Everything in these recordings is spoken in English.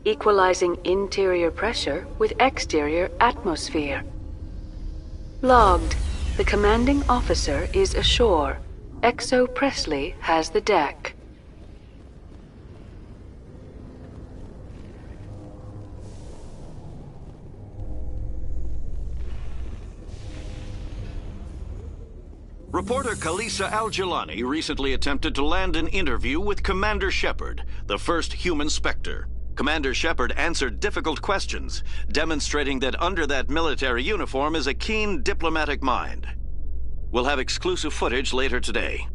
Equalizing interior pressure with exterior atmosphere. Logged. The commanding officer is ashore. Exo Presley has the deck. Reporter Kalisa Al-Jilani recently attempted to land an interview with Commander Shepard, the first human Spectre. Commander Shepard answered difficult questions, demonstrating that under that military uniform is a keen diplomatic mind. We'll have exclusive footage later today.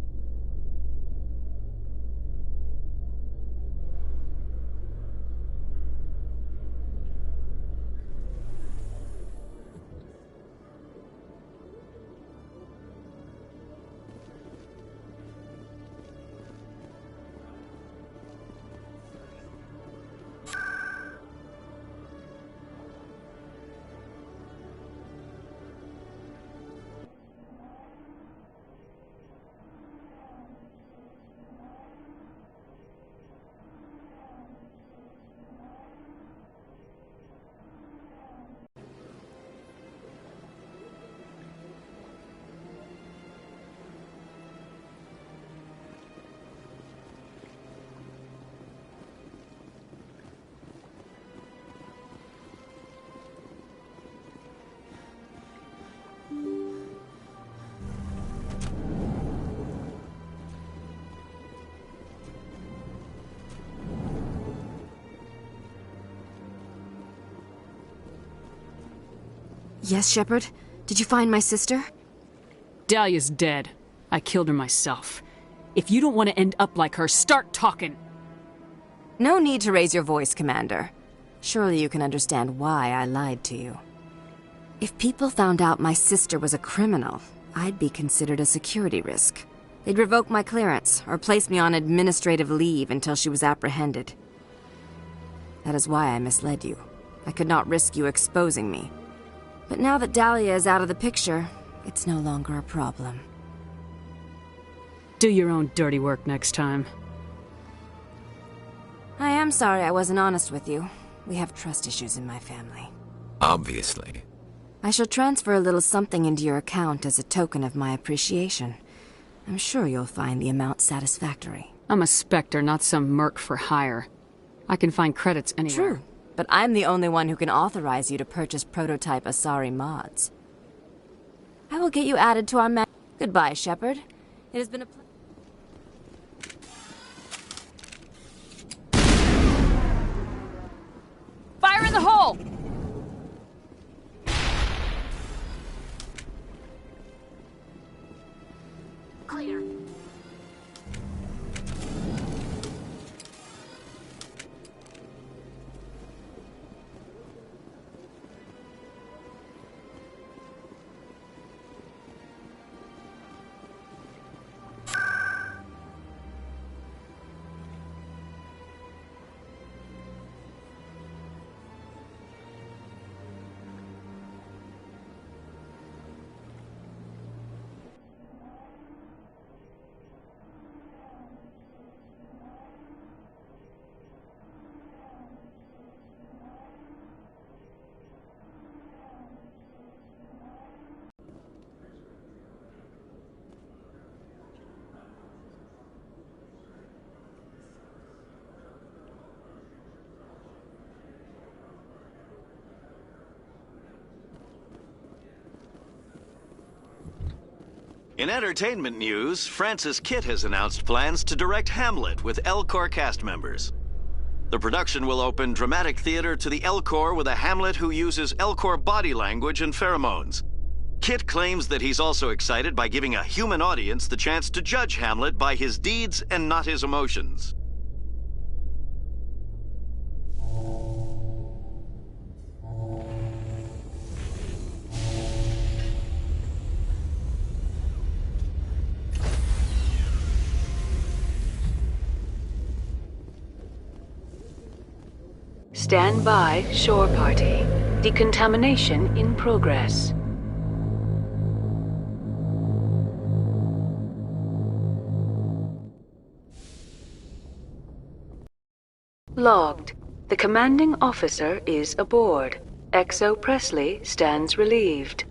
Yes, Shepard? Did you find my sister? Dahlia's dead. I killed her myself. If you don't want to end up like her, start talking! No need to raise your voice, Commander. Surely you can understand why I lied to you. If people found out my sister was a criminal, I'd be considered a security risk. They'd revoke my clearance, or place me on administrative leave until she was apprehended. That is why I misled you. I could not risk you exposing me. But now that Dahlia is out of the picture, it's no longer a problem. Do your own dirty work next time. I am sorry I wasn't honest with you. We have trust issues in my family. Obviously. I shall transfer a little something into your account as a token of my appreciation. I'm sure you'll find the amount satisfactory. I'm a Spectre, not some merc for hire. I can find credits anywhere. True, but I'm the only one who can authorize you to purchase prototype Asari mods. I will get you added to our Goodbye, Shepard. It has been a Fire in the hole! Clear. In entertainment news, Francis Kitt has announced plans to direct Hamlet with Elcor cast members. The production will open dramatic theater to the Elcor with a Hamlet who uses Elcor body language and pheromones. Kitt claims that he's also excited by giving a human audience the chance to judge Hamlet by his deeds and not his emotions. Stand by, shore party. Decontamination in progress. Logged. The commanding officer is aboard. XO Presley stands relieved.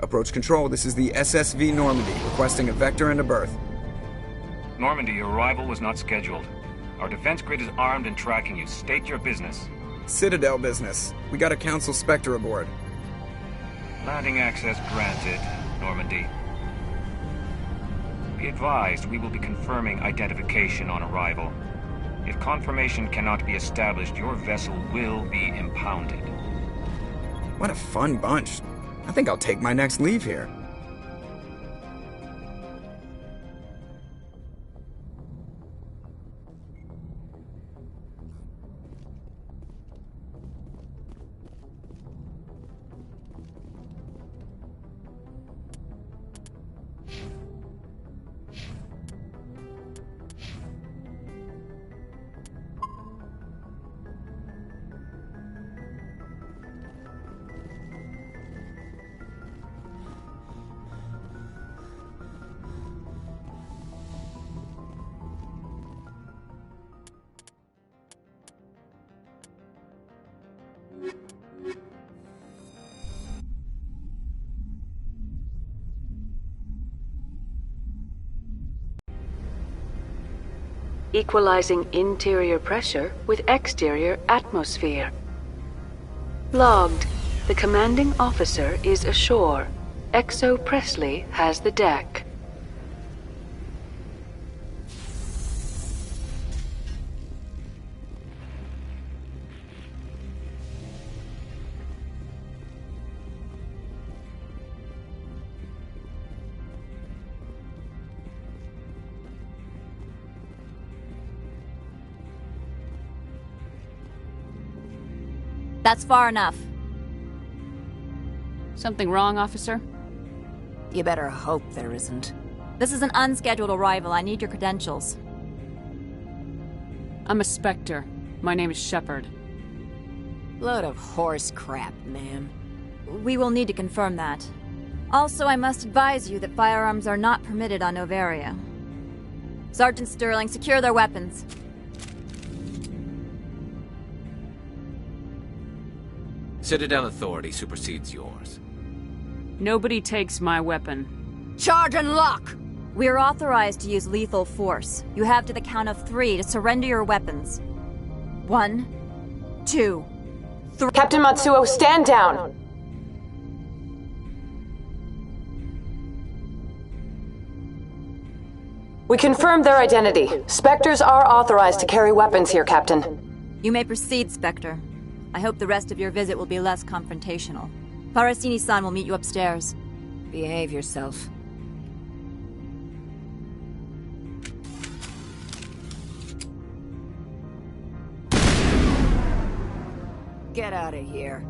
Approach control, this is the SSV Normandy, requesting a vector and a berth. Normandy, your arrival was not scheduled. Our defense grid is armed and tracking you. State your business. Citadel business. We got a Council Spectre aboard. Landing access granted, Normandy. Be advised, we will be confirming identification on arrival. If confirmation cannot be established, your vessel will be impounded. What a fun bunch. I think I'll take my next leave here. Equalizing interior pressure with exterior atmosphere. Logged. The commanding officer is ashore. Exo Presley has the deck. That's far enough. Something wrong, officer? You better hope there isn't. This is an unscheduled arrival. I need your credentials. I'm a Spectre. My name is Shepard. Load of horse crap, ma'am. We will need to confirm that. Also, I must advise you that firearms are not permitted on Noveria. Sergeant Sterling, secure their weapons. Citadel authority supersedes yours. Nobody takes my weapon. Charge and lock! We are authorized to use lethal force. You have to the count of 3 to surrender your weapons. 1, 2, 3. Captain Matsuo, stand down! We confirmed their identity. Spectres are authorized to carry weapons here, Captain. You may proceed, Spectre. I hope the rest of your visit will be less confrontational. Parasini-san will meet you upstairs. Behave yourself. Get out of here.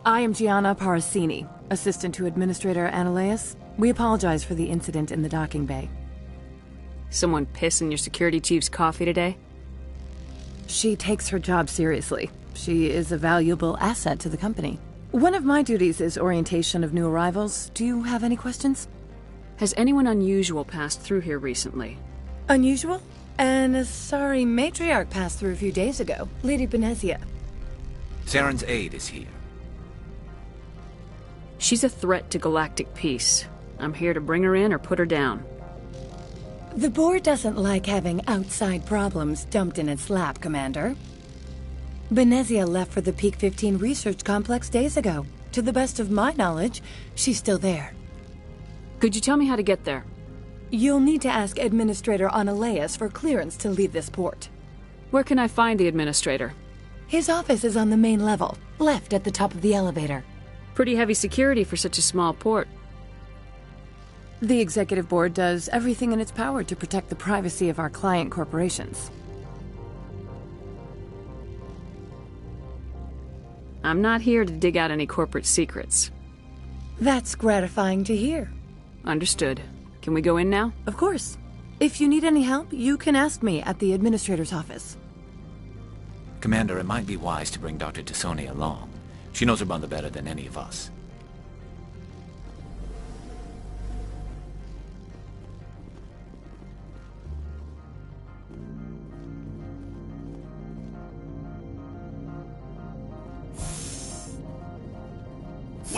I am Gianna Parasini, assistant to Administrator Ananias. We apologize for the incident in the docking bay. Someone piss in your security chief's coffee today? She takes her job seriously. She is a valuable asset to the company. One of my duties is orientation of new arrivals. Do you have any questions? Has anyone unusual passed through here recently? Unusual? An Asari matriarch passed through a few days ago. Lady Benezia. Saren's aide is here. She's a threat to galactic peace. I'm here to bring her in or put her down. The board doesn't like having outside problems dumped in its lap, Commander. Benezia left for the Peak 15 research complex days ago. To the best of my knowledge, she's still there. Could you tell me how to get there? You'll need to ask Administrator Ananias for clearance to leave this port. Where can I find the Administrator? His office is on the main level, left at the top of the elevator. Pretty heavy security for such a small port. The Executive Board does everything in its power to protect the privacy of our client corporations. I'm not here to dig out any corporate secrets. That's gratifying to hear. Understood. Can we go in now? Of course. If you need any help, you can ask me at the Administrator's office. Commander, it might be wise to bring Dr. Tassoni along. She knows her mother better than any of us.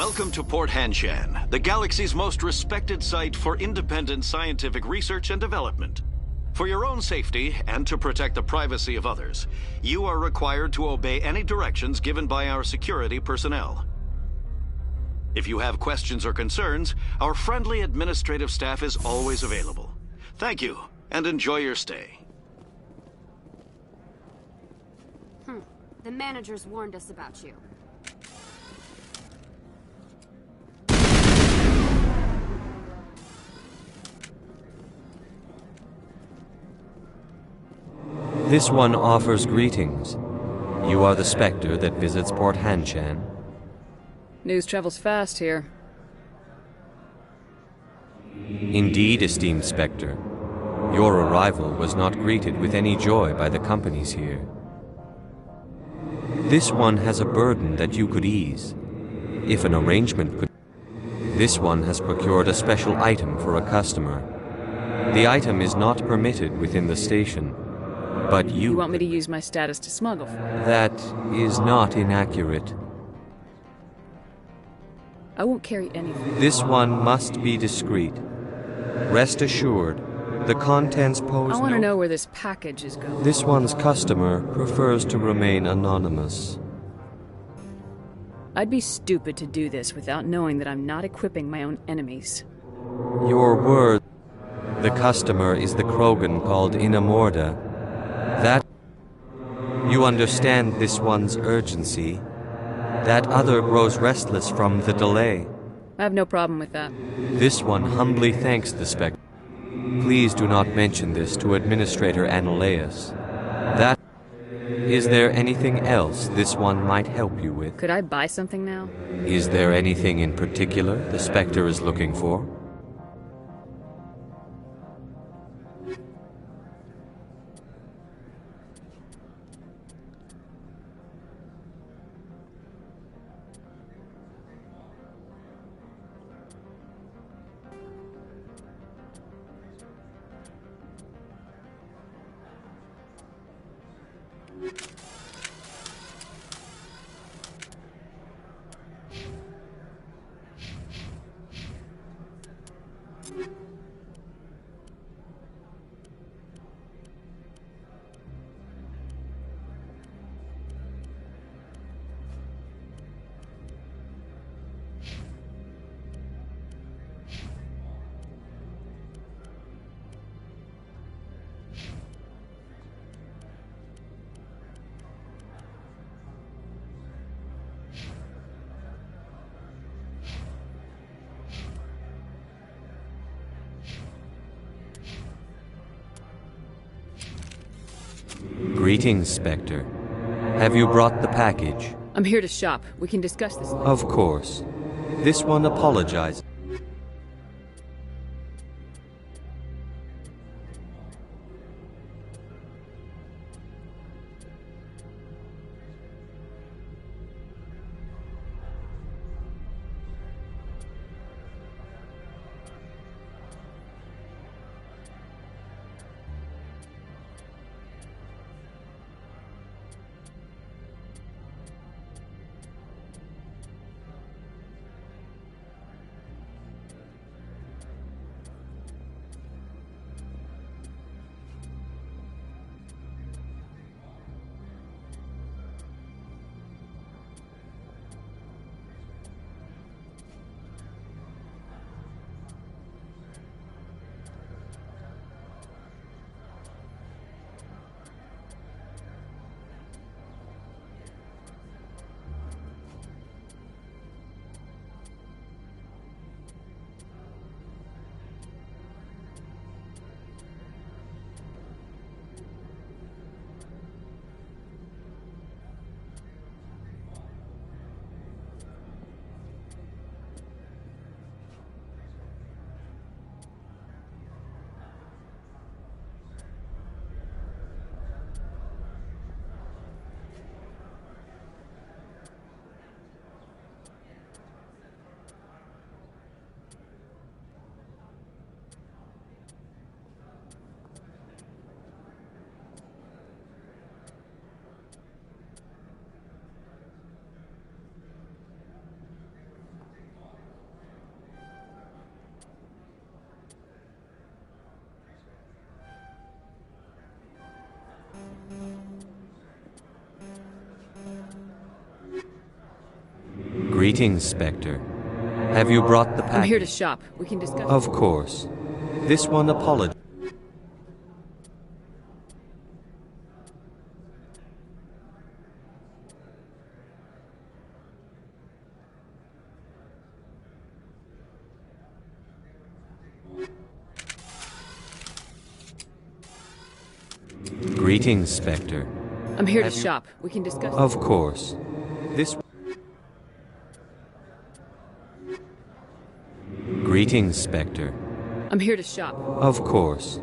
Welcome to Port Hanshan, the galaxy's most respected site for independent scientific research and development. For your own safety and to protect the privacy of others, you are required to obey any directions given by our security personnel. If you have questions or concerns, our friendly administrative staff is always available. Thank you, and enjoy your stay. The managers warned us about you. This one offers greetings. You are the Spectre that visits Port Hanshan. News travels fast here. Indeed, esteemed Spectre. Your arrival was not greeted with any joy by the companies here. This one has a burden that you could ease, if an arrangement could. This one has procured a special item for a customer. The item is not permitted within the station, but You want me to use my status to smuggle for you? That is not inaccurate. I won't carry anything. This one must be discreet. Rest assured, the contents pose I want to know where this package is going. This one's customer prefers to remain anonymous. I'd be stupid to do this without knowing that I'm not equipping my own enemies. Your word. The customer is the Krogan called Inamorda. That... You understand this one's urgency. That other grows restless from the delay. I have no problem with that. This one humbly thanks the Spectre. Please do not mention this to Administrator Analaeus. That... Is there anything else this one might help you with? Could I buy something now? Is there anything in particular the Spectre is looking for? Greetings, Spectre. Have you brought the package? I'm here to shop. We can discuss this later. Of course. This one apologizes. Greetings, Spectre. Have you brought the package? I'm here to shop. We can discuss. Of course. This one apologizes. Greetings, Spectre. I'm here to shop. We can discuss. Of course. This. Greetings, Spectre. I'm here to shop. Of course.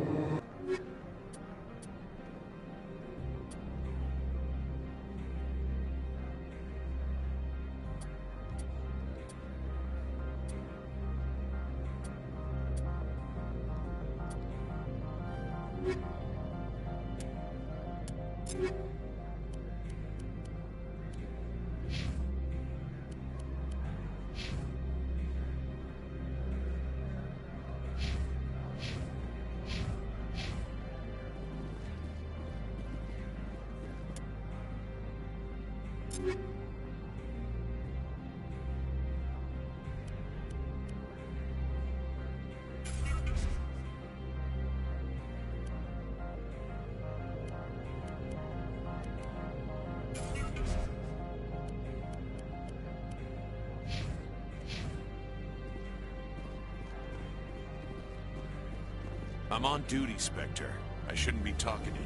I'm on duty, Spectre. I shouldn't be talking to you.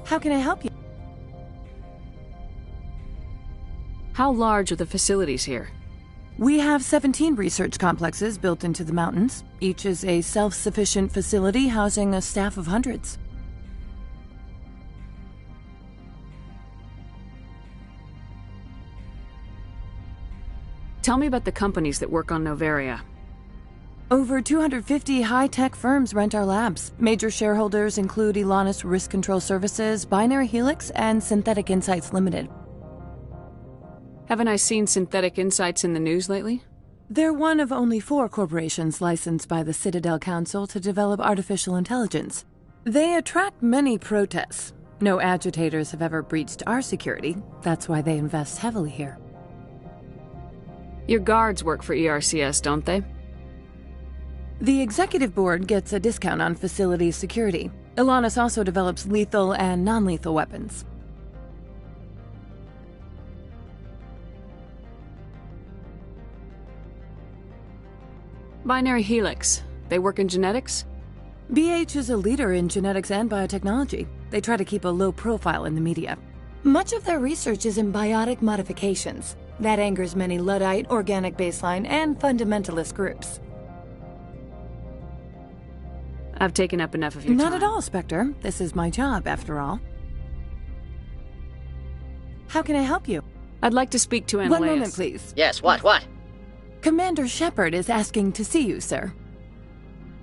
How can I help you? How large are the facilities here? We have 17 research complexes built into the mountains. Each is a self-sufficient facility housing a staff of hundreds. Tell me about the companies that work on Noveria. Over 250 high-tech firms rent our labs. Major shareholders include Elanus Risk Control Services, Binary Helix, and Synthetic Insights Limited. Haven't I seen Synthetic Insights in the news lately? They're one of only 4 corporations licensed by the Citadel Council to develop artificial intelligence. They attract many protests. No agitators have ever breached our security. That's why they invest heavily here. Your guards work for ERCS, don't they? The executive board gets a discount on facility security. Elanus also develops lethal and non-lethal weapons. Binary Helix. They work in genetics? BH is a leader in genetics and biotechnology. They try to keep a low profile in the media. Much of their research is in biotic modifications. That angers many Luddite, organic baseline, and fundamentalist groups. I've taken up enough of your time. Not at all, Spectre. This is my job, after all. How can I help you? I'd like to speak to Ananias. One moment, please. Yes, what? Commander Shepard is asking to see you, sir.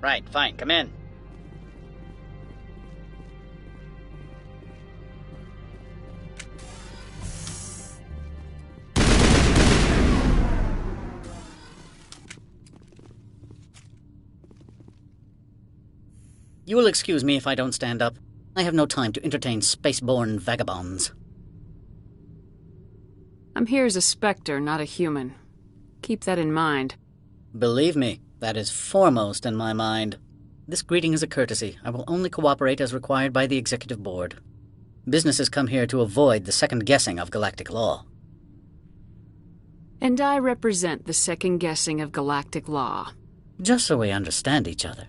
Right, fine, come in. You will excuse me if I don't stand up. I have no time to entertain spaceborne vagabonds. I'm here as a Spectre, not a human. Keep that in mind. Believe me, that is foremost in my mind. This greeting is a courtesy. I will only cooperate as required by the Executive Board. Businesses come here to avoid the second guessing of galactic law. And I represent the second guessing of galactic law. Just so we understand each other.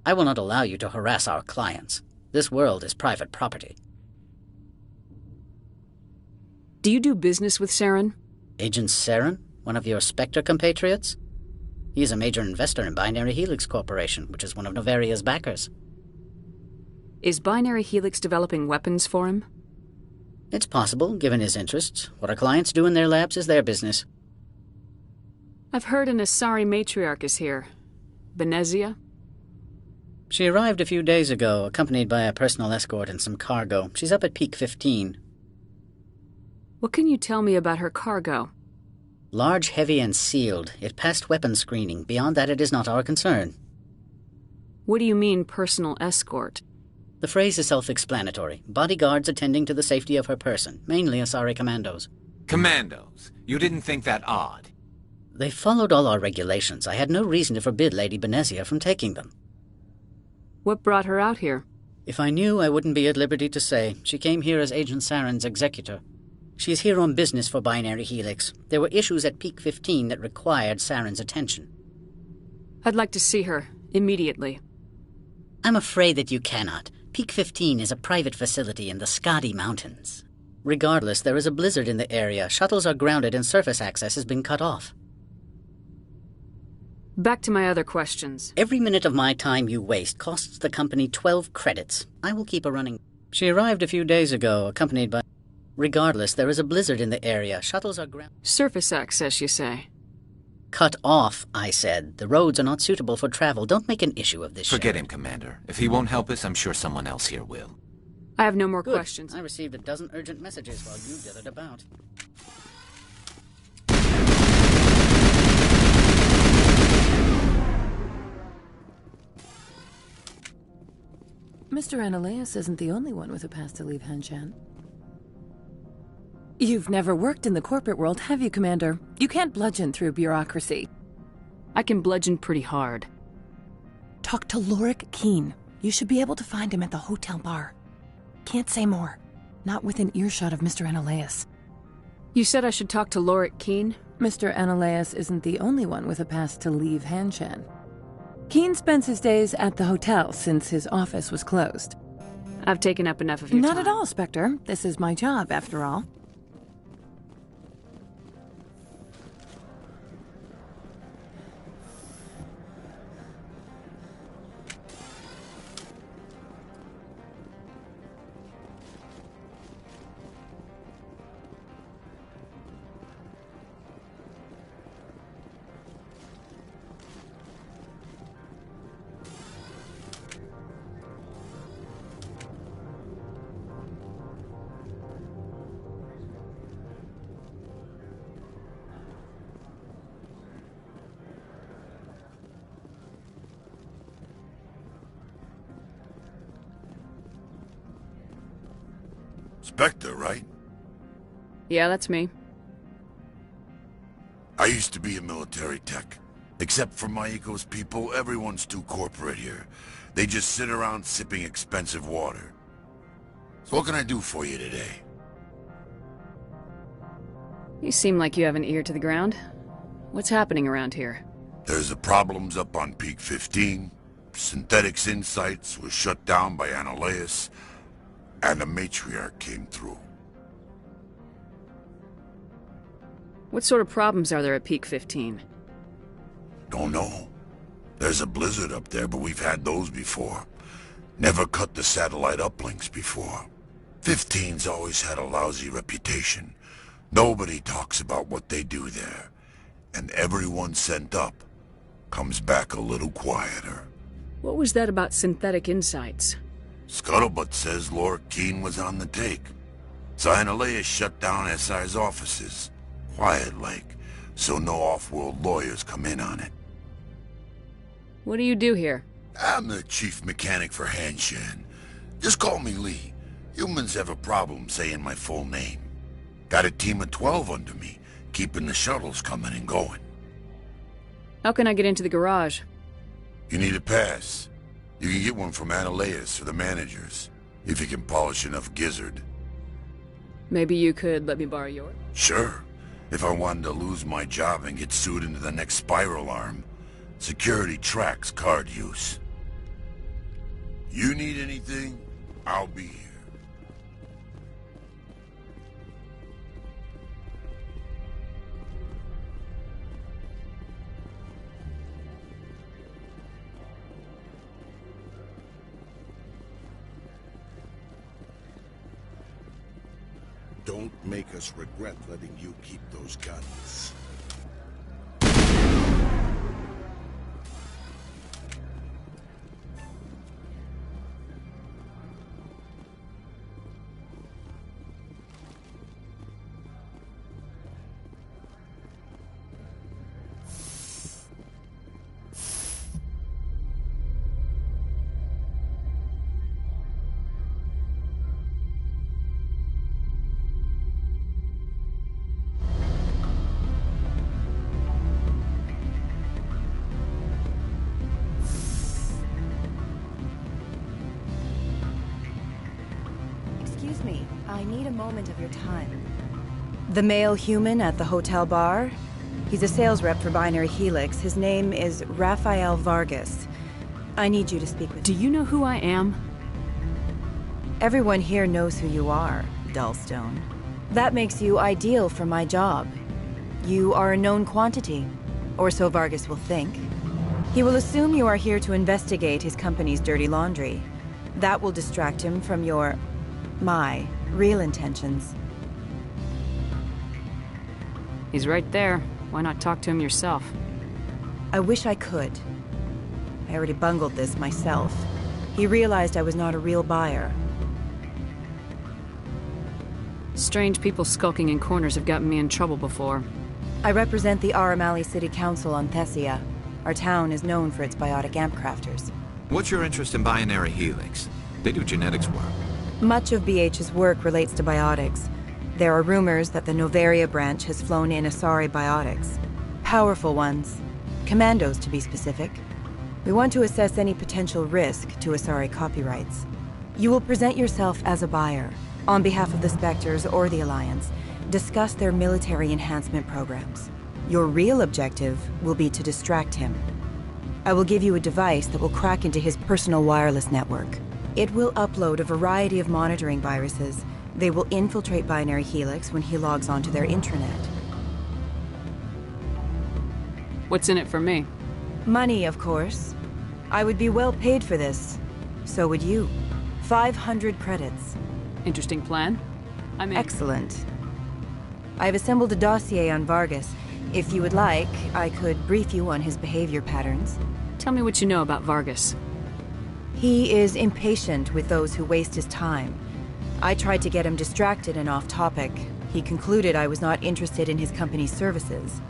I will not allow you to harass our clients. This world is private property. Do you do business with Saren? Agent Saren? One of your Spectre compatriots? He is a major investor in Binary Helix Corporation, which is one of Noveria's backers. Is Binary Helix developing weapons for him? It's possible, given his interests. What our clients do in their labs is their business. I've heard an Asari matriarch is here. Benezia? She arrived a few days ago, accompanied by a personal escort and some cargo. She's up at Peak 15. What can you tell me about her cargo? Large, heavy, and sealed. It passed weapons screening. Beyond that, it is not our concern. What do you mean, personal escort? The phrase is self-explanatory. Bodyguards attending to the safety of her person, mainly Asari commandos. Commandos? You didn't think that odd? They followed all our regulations. I had no reason to forbid Lady Benezia from taking them. What brought her out here? If I knew, I wouldn't be at liberty to say. She came here as Agent Saren's executor. She is here on business for Binary Helix. There were issues at Peak 15 that required Saren's attention. I'd like to see her, immediately. I'm afraid that you cannot. Peak 15 is a private facility in the Skadi Mountains. Regardless, there is a blizzard in the area. Shuttles are grounded and surface access has been cut off. Back to my other questions. Every minute of my time you waste costs the company 12 credits. I will keep her running. She arrived a few days ago, accompanied by... Regardless, there is a blizzard in the area. Shuttles are grounded. Surface access, you say? Cut off, I said. The roads are not suitable for travel. Don't make an issue of this. Forget him, Commander. If he won't help us, I'm sure someone else here will. I have no more Good. questions. I received a dozen urgent messages while you dithered about. Mr. Ananias isn't the only one with a pass to leave Hanshan. You've never worked in the corporate world, have you, Commander? You can't bludgeon through bureaucracy. I can bludgeon pretty hard. Talk to Lorik Keen. You should be able to find him at the hotel bar. Can't say more. Not within earshot of Mr. Ananias. You said I should talk to Lorik Keen? Mr. Ananias isn't the only one with a pass to leave Hanshan. Keen spends his days at the hotel since his office was closed. I've taken up enough of your time. Not at all, Spectre. This is my job, after all. Spectre, right? Yeah, that's me. I used to be a military tech. Except for Maiko's people, everyone's too corporate here. They just sit around sipping expensive water. So what can I do for you today? You seem like you have an ear to the ground. What's happening around here? There's the problems up on Peak 15. Synthetics Insights was shut down by Ananias. And the matriarch came through. What sort of problems are there at Peak 15? Don't know. There's a blizzard up there, but we've had those before. Never cut the satellite uplinks before. 15's always had a lousy reputation. Nobody talks about what they do there. And everyone sent up comes back a little quieter. What was that about Synthetic Insights? Scuttlebutt says Lorik Keen was on the take. So Ananias shut down SI's offices. Quiet-like, so no off-world lawyers come in on it. What do you do here? I'm the chief mechanic for Hanshan. Just call me Lee. Humans have a problem saying my full name. Got a team of 12 under me, keeping the shuttles coming and going. How can I get into the garage? You need a pass. You can get one from Ananias or the managers, if you can polish enough gizzard. Maybe you could let me borrow yours? Sure. If I wanted to lose my job and get sued into the next spiral arm, security tracks card use. You need anything, I'll be here. Don't make us regret letting you keep those guns. need a moment of your time. The male human at the hotel bar? He's a sales rep for Binary Helix. His name is Rafael Vargas. I need you to speak with him. Do you know who I am? Everyone here knows who you are, Dullstone. That makes you ideal for my job. You are a known quantity, or so Vargas will think. He will assume you are here to investigate his company's dirty laundry. That will distract him from my real intentions. He's right there. Why not talk to him yourself? I wish I could. I already bungled this myself. He realized I was not a real buyer. Strange people skulking in corners have gotten me in trouble before. I represent the Aramali City Council on Thesia. Our town is known for its biotic amp crafters. What's your interest in Binary Helix? They do genetics work. Much of BH's work relates to biotics. There are rumors that the Noveria branch has flown in Asari biotics. Powerful ones. Commandos, to be specific. We want to assess any potential risk to Asari copyrights. You will present yourself as a buyer, on behalf of the Spectres or the Alliance. Discuss their military enhancement programs. Your real objective will be to distract him. I will give you a device that will crack into his personal wireless network. It will upload a variety of monitoring viruses. They will infiltrate Binary Helix when he logs onto their intranet. What's in it for me? Money, of course. I would be well paid for this. So would you. 500 credits. Interesting plan. I'm in. Excellent. I've assembled a dossier on Vargas. If you would like, I could brief you on his behavior patterns. Tell me what you know about Vargas. He is impatient with those who waste his time. I tried to get him distracted and off topic. He concluded I was not interested in his company's services.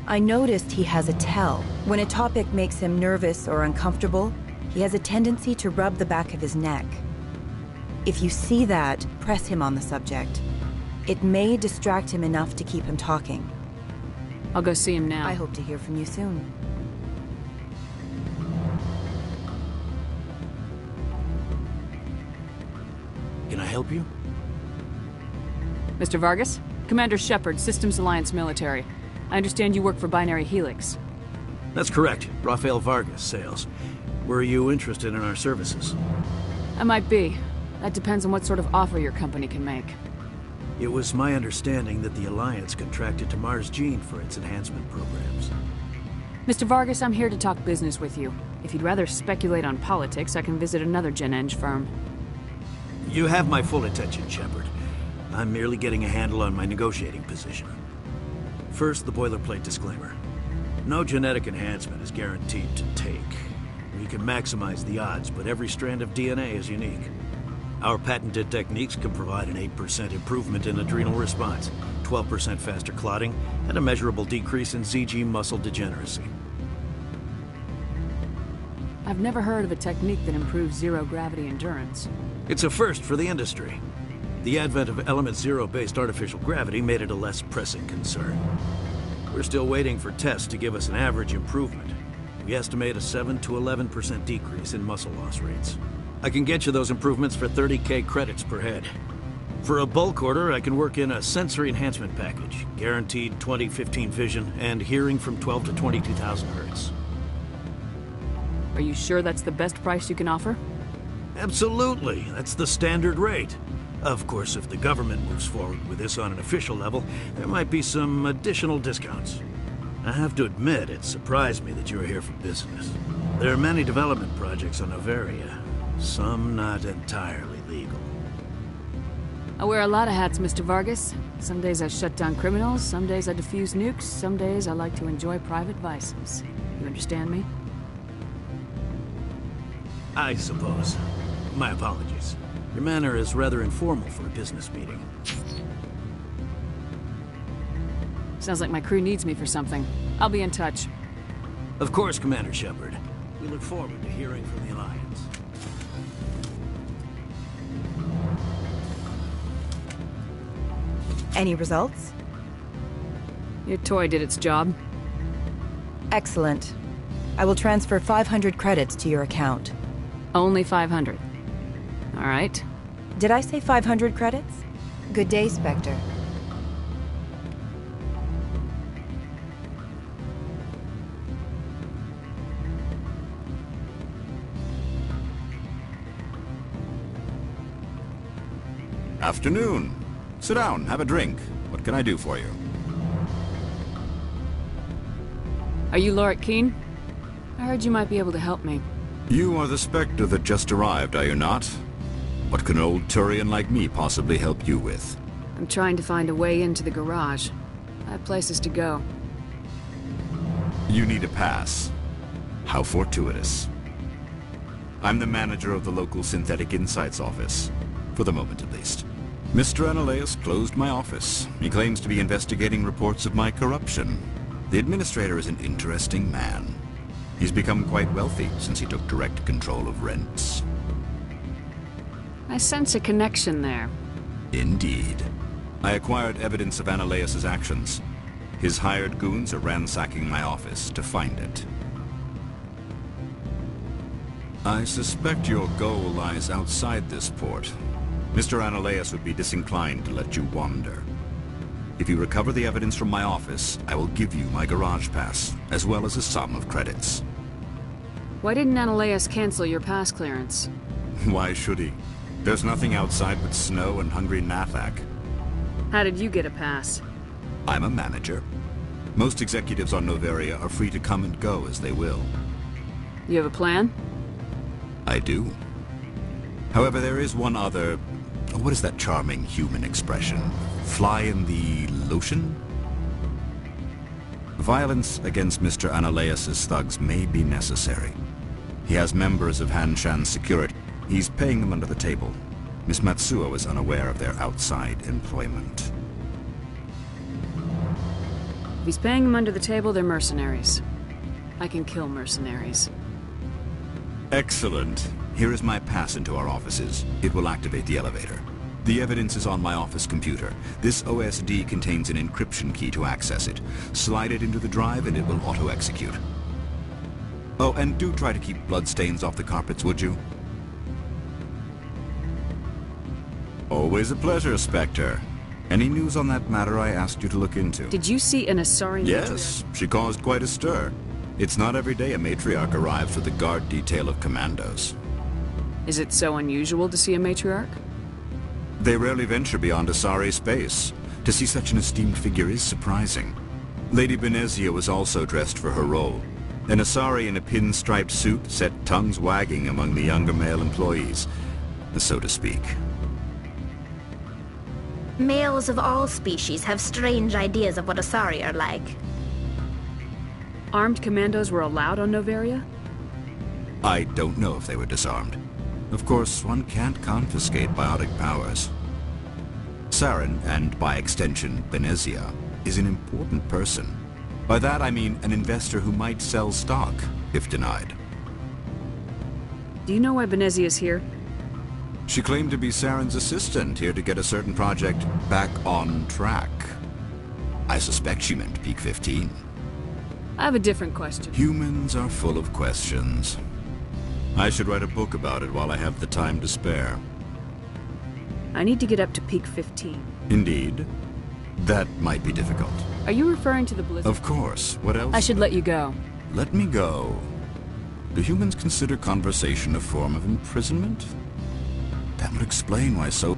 I noticed he has a tell. When a topic makes him nervous or uncomfortable, he has a tendency to rub the back of his neck. If you see that, press him on the subject. It may distract him enough to keep him talking. I'll go see him now. I hope to hear from you soon. Can I help you? Mr. Vargas? Commander Shepard, Systems Alliance Military. I understand you work for Binary Helix. That's correct. Rafael Vargas, sales. Were you interested in our services? I might be. That depends on what sort of offer your company can make. It was my understanding that the Alliance contracted to Mars Gene for its enhancement programs. Mr. Vargas, I'm here to talk business with you. If you'd rather speculate on politics, I can visit another Gen-Eng firm. You have my full attention, Shepard. I'm merely getting a handle on my negotiating position. First, the boilerplate disclaimer. No genetic enhancement is guaranteed to take. We can maximize the odds, but every strand of DNA is unique. Our patented techniques can provide an 8% improvement in adrenal response, 12% faster clotting, and a measurable decrease in ZG muscle degeneracy. I've never heard of a technique that improves zero-gravity endurance. It's a first for the industry. The advent of element zero-based artificial gravity made it a less pressing concern. We're still waiting for tests to give us an average improvement. We estimate a 7 to 11% decrease in muscle loss rates. I can get you those improvements for 30K credits per head. For a bulk order, I can work in a sensory enhancement package, guaranteed 20/15 vision, and hearing from 12 to 22,000 hertz. Are you sure that's the best price you can offer? Absolutely. That's the standard rate. Of course, if the government moves forward with this on an official level, there might be some additional discounts. I have to admit, it surprised me that you're here for business. There are many development projects on Noveria, some not entirely legal. I wear a lot of hats, Mr. Vargas. Some days I shut down criminals, some days I defuse nukes, some days I like to enjoy private vices. You understand me? I suppose. My apologies. Your manner is rather informal for a business meeting. Sounds like my crew needs me for something. I'll be in touch. Of course, Commander Shepard. We look forward to hearing from the Alliance. Any results? Your toy did its job. Excellent. I will transfer 500 credits to your account. Only 500. All right. Did I say 500 credits? Good day, Spectre. Afternoon. Sit down, have a drink. What can I do for you? Are you Lord Keen? I heard you might be able to help me. You are the Spectre that just arrived, are you not? What can an old Turian like me possibly help you with? I'm trying to find a way into the garage. I have places to go. You need a pass. How fortuitous. I'm the manager of the local Synthetic Insights office. For the moment, at least. Mr. Analaeus closed my office. He claims to be investigating reports of my corruption. The administrator is an interesting man. He's become quite wealthy since he took direct control of rents. I sense a connection there. Indeed. I acquired evidence of Analaeus' actions. His hired goons are ransacking my office to find it. I suspect your goal lies outside this port. Mr. Analaeus would be disinclined to let you wander. If you recover the evidence from my office, I will give you my garage pass, as well as a sum of credits. Why didn't Analaeus cancel your pass clearance? Why should he? There's nothing outside but snow and hungry Nathak. How did you get a pass? I'm a manager. Most executives on Noveria are free to come and go as they will. You have a plan? I do. However, there is one other... What is that charming human expression? Fly in the lotion? Violence against Mr. Analaeus' thugs may be necessary. He has members of Hanshan's security. He's paying them under the table. Miss Matsuo is unaware of their outside employment. If he's paying them under the table, they're mercenaries. I can kill mercenaries. Excellent. Here is my pass into our offices. It will activate the elevator. The evidence is on my office computer. This OSD contains an encryption key to access it. Slide it into the drive and it will auto-execute. Oh, and do try to keep bloodstains off the carpets, would you? Always a pleasure, Spectre. Any news on that matter I asked you to look into? Did you see an Asari matriarch? Yes, she caused quite a stir. It's not every day a matriarch arrives with a guard detail of commandos. Is it so unusual to see a matriarch? They rarely venture beyond Asari space. To see such an esteemed figure is surprising. Lady Benezia was also dressed for her role. An Asari in a pinstriped suit set tongues wagging among the younger male employees, so to speak. Males of all species have strange ideas of what Asari are like. Armed commandos were allowed on Noveria? I don't know if they were disarmed. Of course, one can't confiscate biotic powers. Saren, and by extension, Benezia, is an important person. By that I mean an investor who might sell stock, if denied. Do you know why Benezia is here? She claimed to be Saren's assistant, here to get a certain project back on track. I suspect she meant Peak 15. I have a different question. Humans are full of questions. I should write a book about it while I have the time to spare. I need to get up to Peak 15. Indeed. That might be difficult. Are you referring to the blizzard? Of course. What else? I should let you go. Let me go. Do humans consider conversation a form of imprisonment? That would explain why so...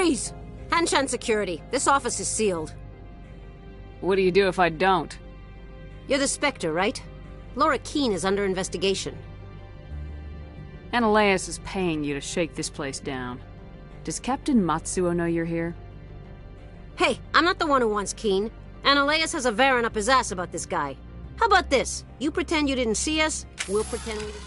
Freeze! Hanshan security. This office is sealed. What do you do if I don't? You're the Spectre, right? Laura Keene is under investigation. Ananias is paying you to shake this place down. Does Captain Matsuo know you're here? Hey, I'm not the one who wants Keene. Ananias has a Varen up his ass about this guy. How about this? You pretend you didn't see us, we'll pretend we didn't.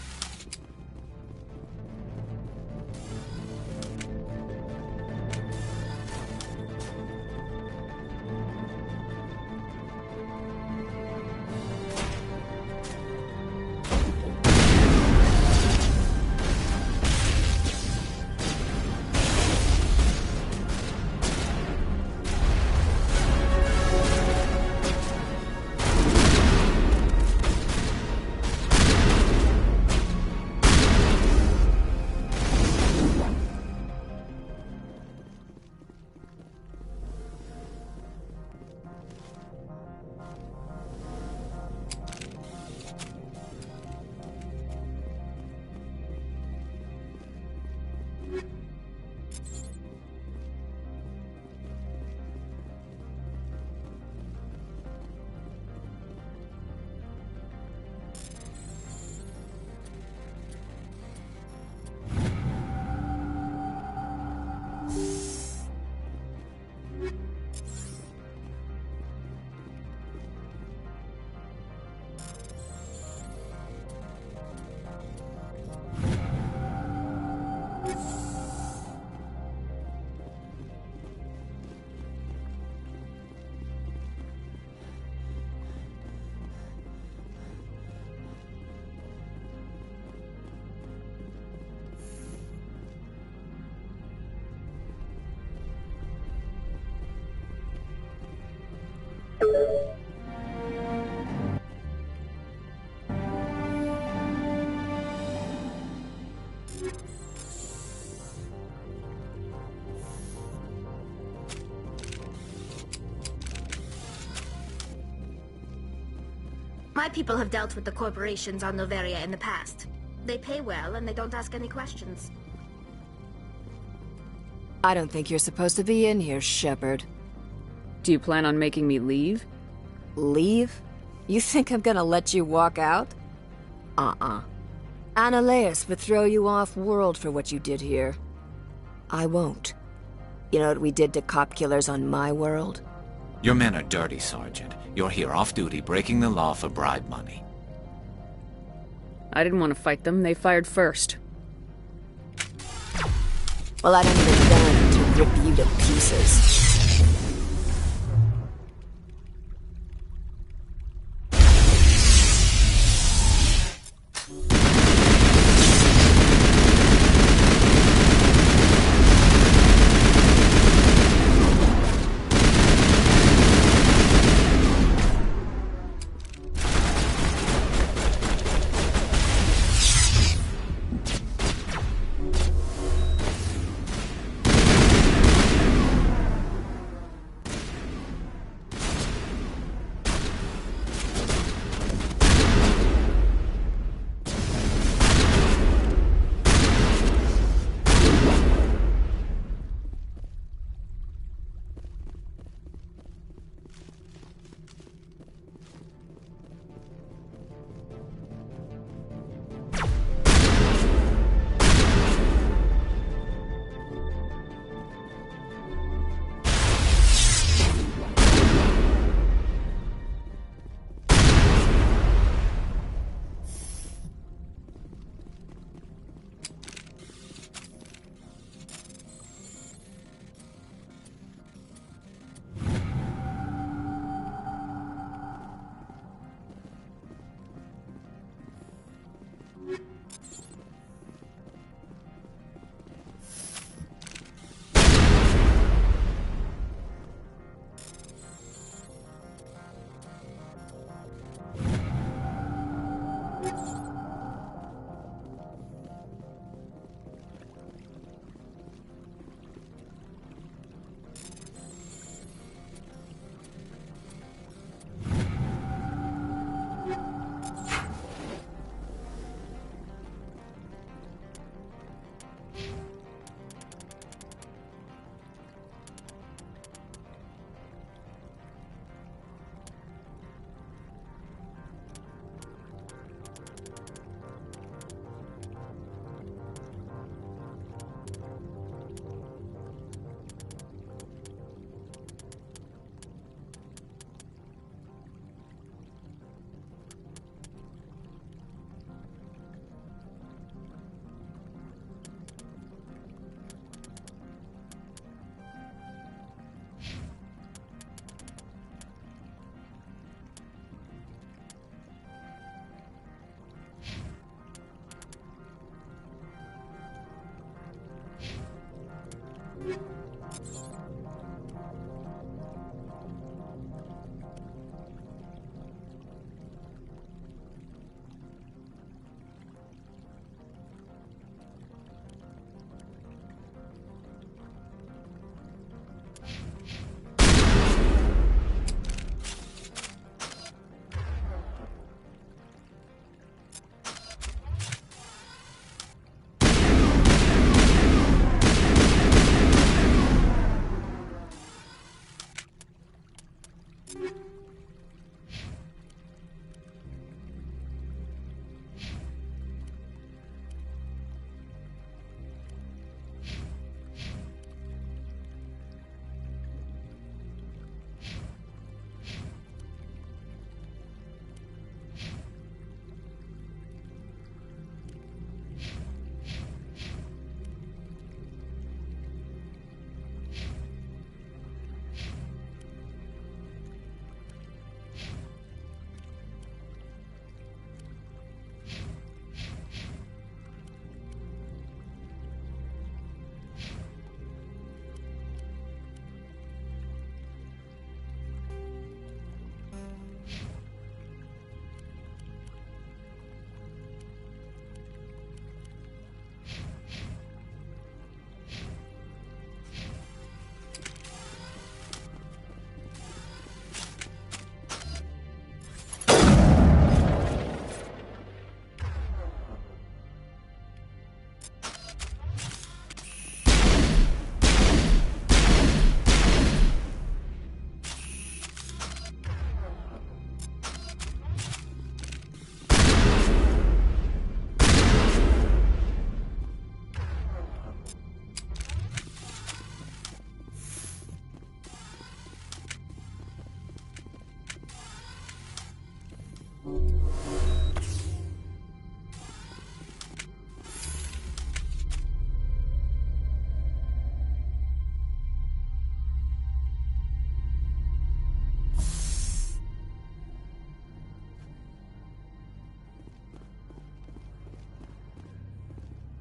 My people have dealt with the corporations on Noveria in the past. They pay well, and they don't ask any questions. I don't think you're supposed to be in here, Shepard. Do you plan on making me leave? Leave? You think I'm gonna let you walk out? Ananias would throw you off-world for what you did here. I won't. You know what we did to cop killers on my world? Your men are dirty, Sergeant. You're here off-duty, breaking the law for bribe money. I didn't want to fight them. They fired first. Well, I don't need a gun to rip you to pieces.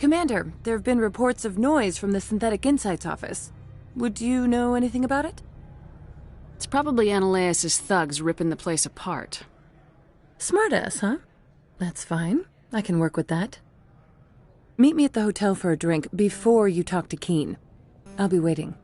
Commander, there have been reports of noise from the Synthetic Insights office. Would you know anything about it? It's probably Ananias' thugs ripping the place apart. Smartass, huh? That's fine. I can work with that. Meet me at the hotel for a drink before you talk to Keen. I'll be waiting.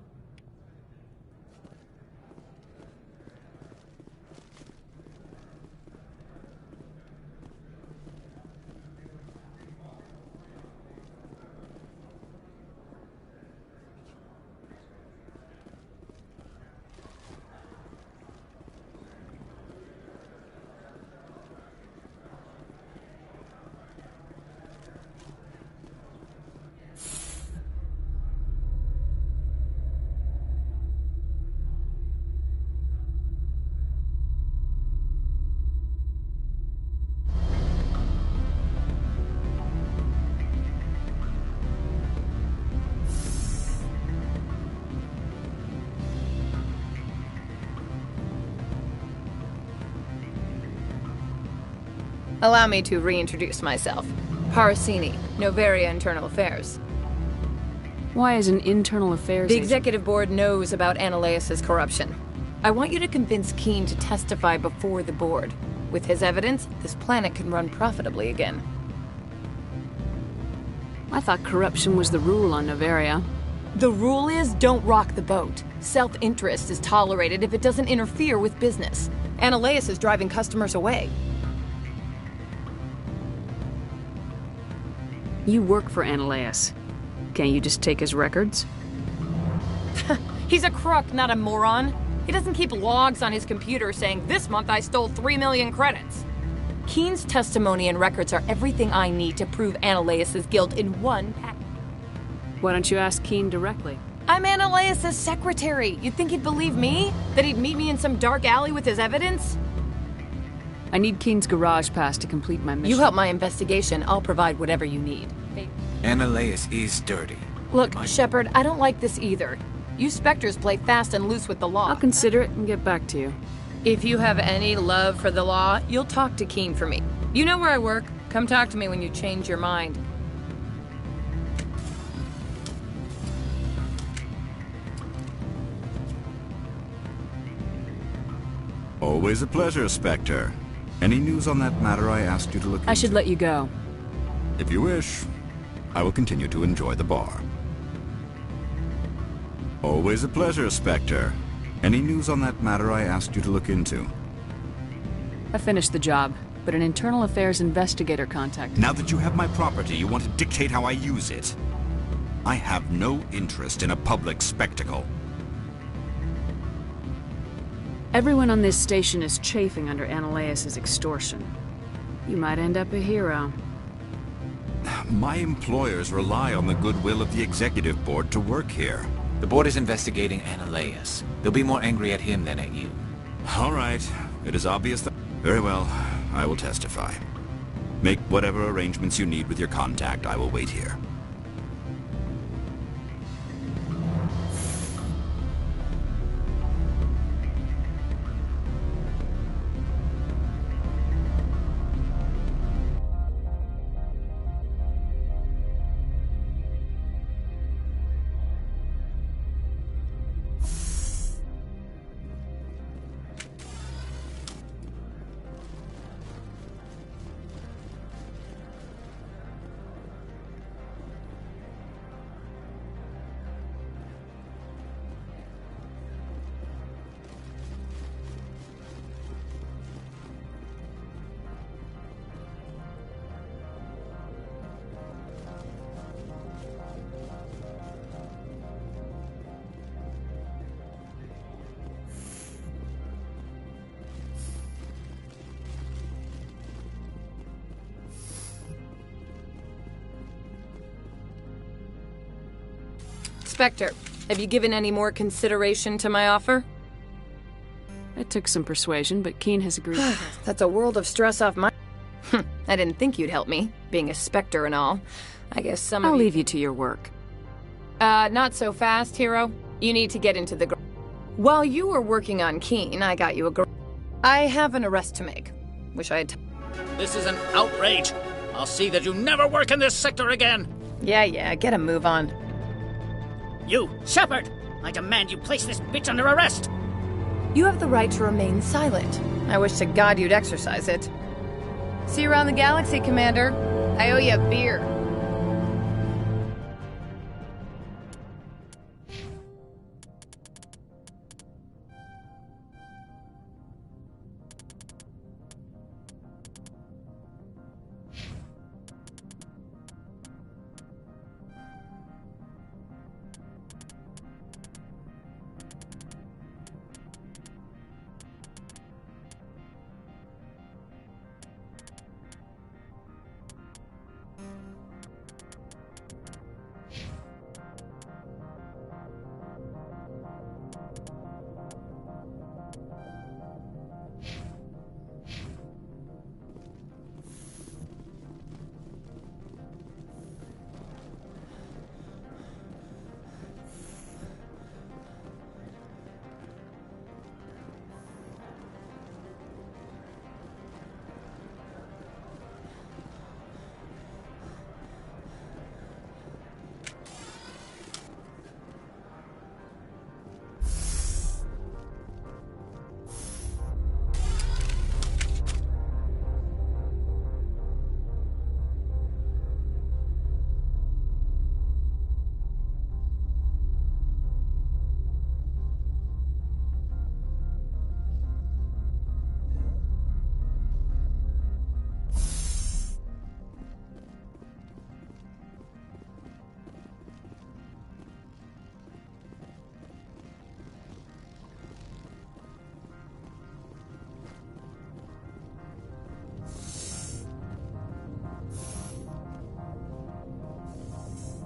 Allow me to reintroduce myself. Parasini, Noveria Internal Affairs. Why is an internal affairs The executive board knows about Ananias' corruption. I want you to convince Keen to testify before the board. With his evidence, this planet can run profitably again. I thought corruption was the rule on Noveria. The rule is, don't rock the boat. Self-interest is tolerated if it doesn't interfere with business. Ananias is driving customers away. You work for Ananias. Can't you just take his records? He's a crook, not a moron. He doesn't keep logs on his computer saying, this month I stole 3 million credits. Keen's testimony and records are everything I need to prove Ananias' guilt in one package. Why don't you ask Keen directly? I'm Ananias' secretary. You'd think he'd believe me? That he'd meet me in some dark alley with his evidence? I need Keen's garage pass to complete my mission. You help my investigation, I'll provide whatever you need. Ananias is dirty. Look, Shepard, I don't like this either. You Spectres play fast and loose with the law. I'll consider it and get back to you. If you have any love for the law, you'll talk to Keen for me. You know where I work. Come talk to me when you change your mind. Always a pleasure, Spectre. Any news on that matter I asked you to look into? I should let you go. If you wish, I will continue to enjoy the bar. Always a pleasure, Spectre. Any news on that matter I asked you to look into? I finished the job, but an internal affairs investigator contacted me. Now that you have my property, you want to dictate how I use it. I have no interest in a public spectacle. Everyone on this station is chafing under Ananias' extortion. You might end up a hero. My employers rely on the goodwill of the executive board to work here. The board is investigating Ananias. They'll be more angry at him than at you. All right. It is obvious that... Very well. I will testify. Make whatever arrangements you need with your contact. I will wait here. Spectre, have you given any more consideration to my offer? It took some persuasion, but Keen has agreed. That's a world of stress off my... I didn't think you'd help me, being a Spectre and all. I guess some of I'll leave you to your work. Not so fast, hero. You need to get into the... While you were working on Keen, I got you a... I have an arrest to make. Wish I had... This is an outrage. I'll see that you never work in this sector again. Yeah, get a move on. You, Shepard! I demand you place this bitch under arrest! You have the right to remain silent. I wish to God you'd exercise it. See you around the galaxy, Commander. I owe you a beer.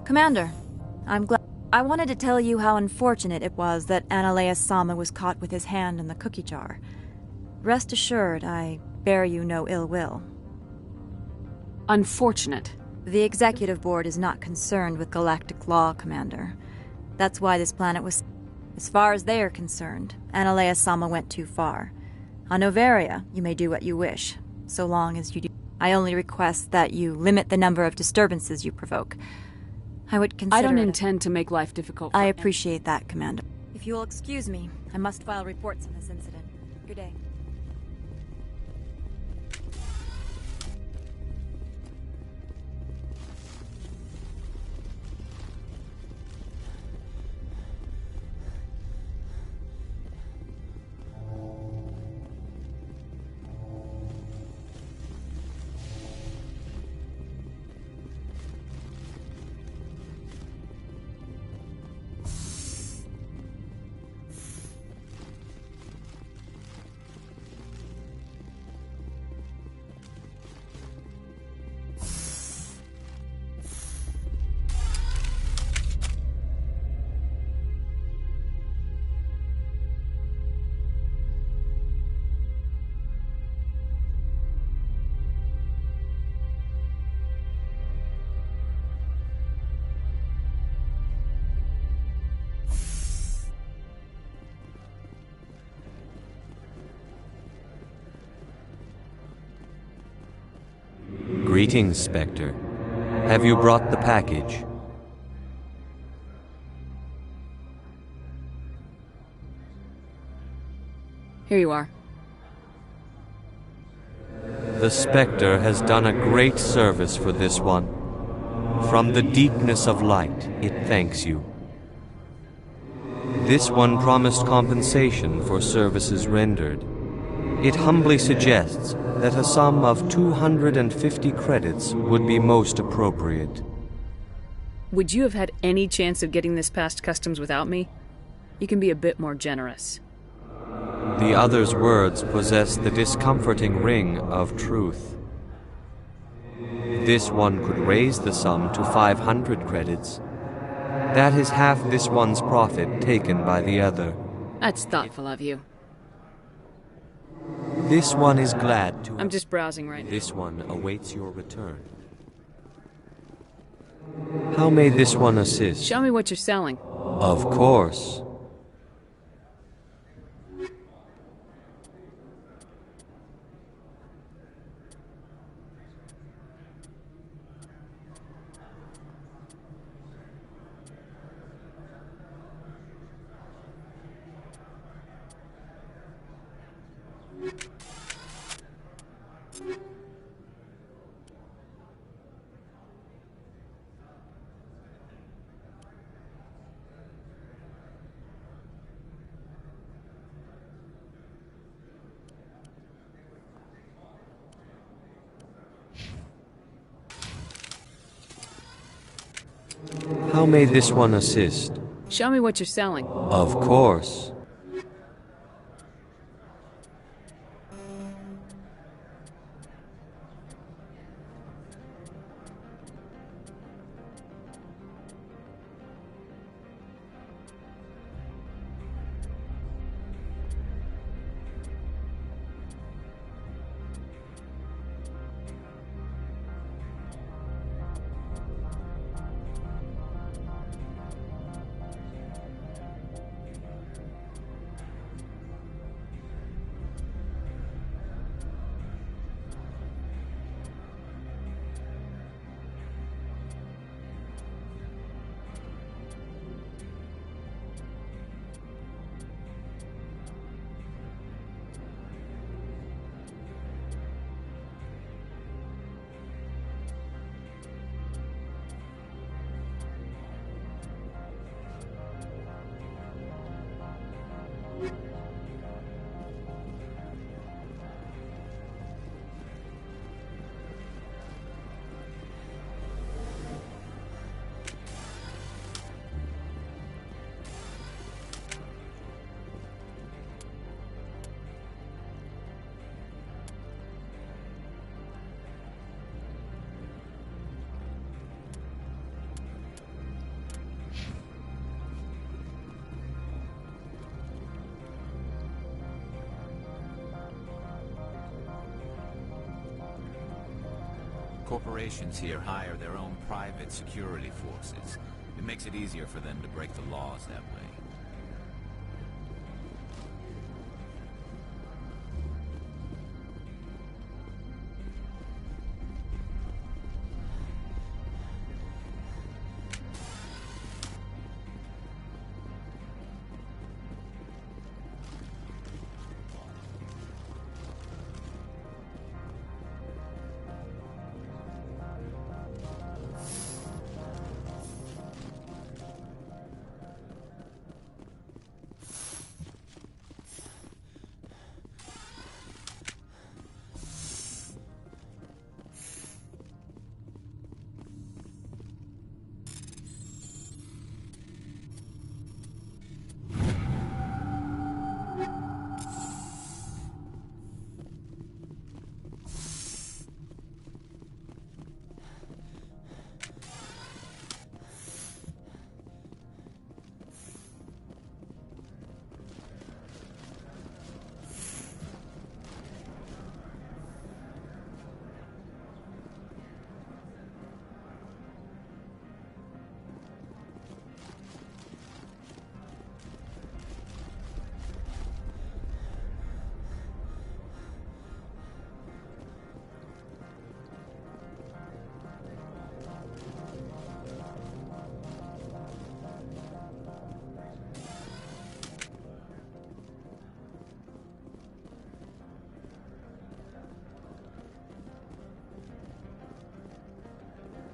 Commander, I'm glad. I wanted to tell you how unfortunate it was that Ananias Sama was caught with his hand in the cookie jar. Rest assured, I bear you no ill will. Unfortunate? The Executive Board is not concerned with galactic law, Commander. That's why this planet was... As far as they are concerned, Ananias Sama went too far. On Noveria, you may do what you wish, so long as you do... I only request that you limit the number of disturbances you provoke. I would consider... I don't intend to make life difficult for I appreciate that, Commander. If you will excuse me, I must file reports on this incident. Good day. Greetings, Spectre. Have you brought the package? Here you are. The Spectre has done a great service for this one. From the deepness of light, it thanks you. This one promised compensation for services rendered. It humbly suggests that a sum of 250 credits would be most appropriate. Would you have had any chance of getting this past customs without me? You can be a bit more generous. The other's words possess the discomforting ring of truth. This one could raise the sum to 500 credits. That is half this one's profit taken by the other. That's thoughtful of you. This one is glad to... I'm just browsing right now. This one awaits your return. How may this one assist? Show me what you're selling. Of course. How may this one assist? Show me what you're selling. Of course. Corporations here hire their own private security forces. It makes it easier for them to break the laws that way.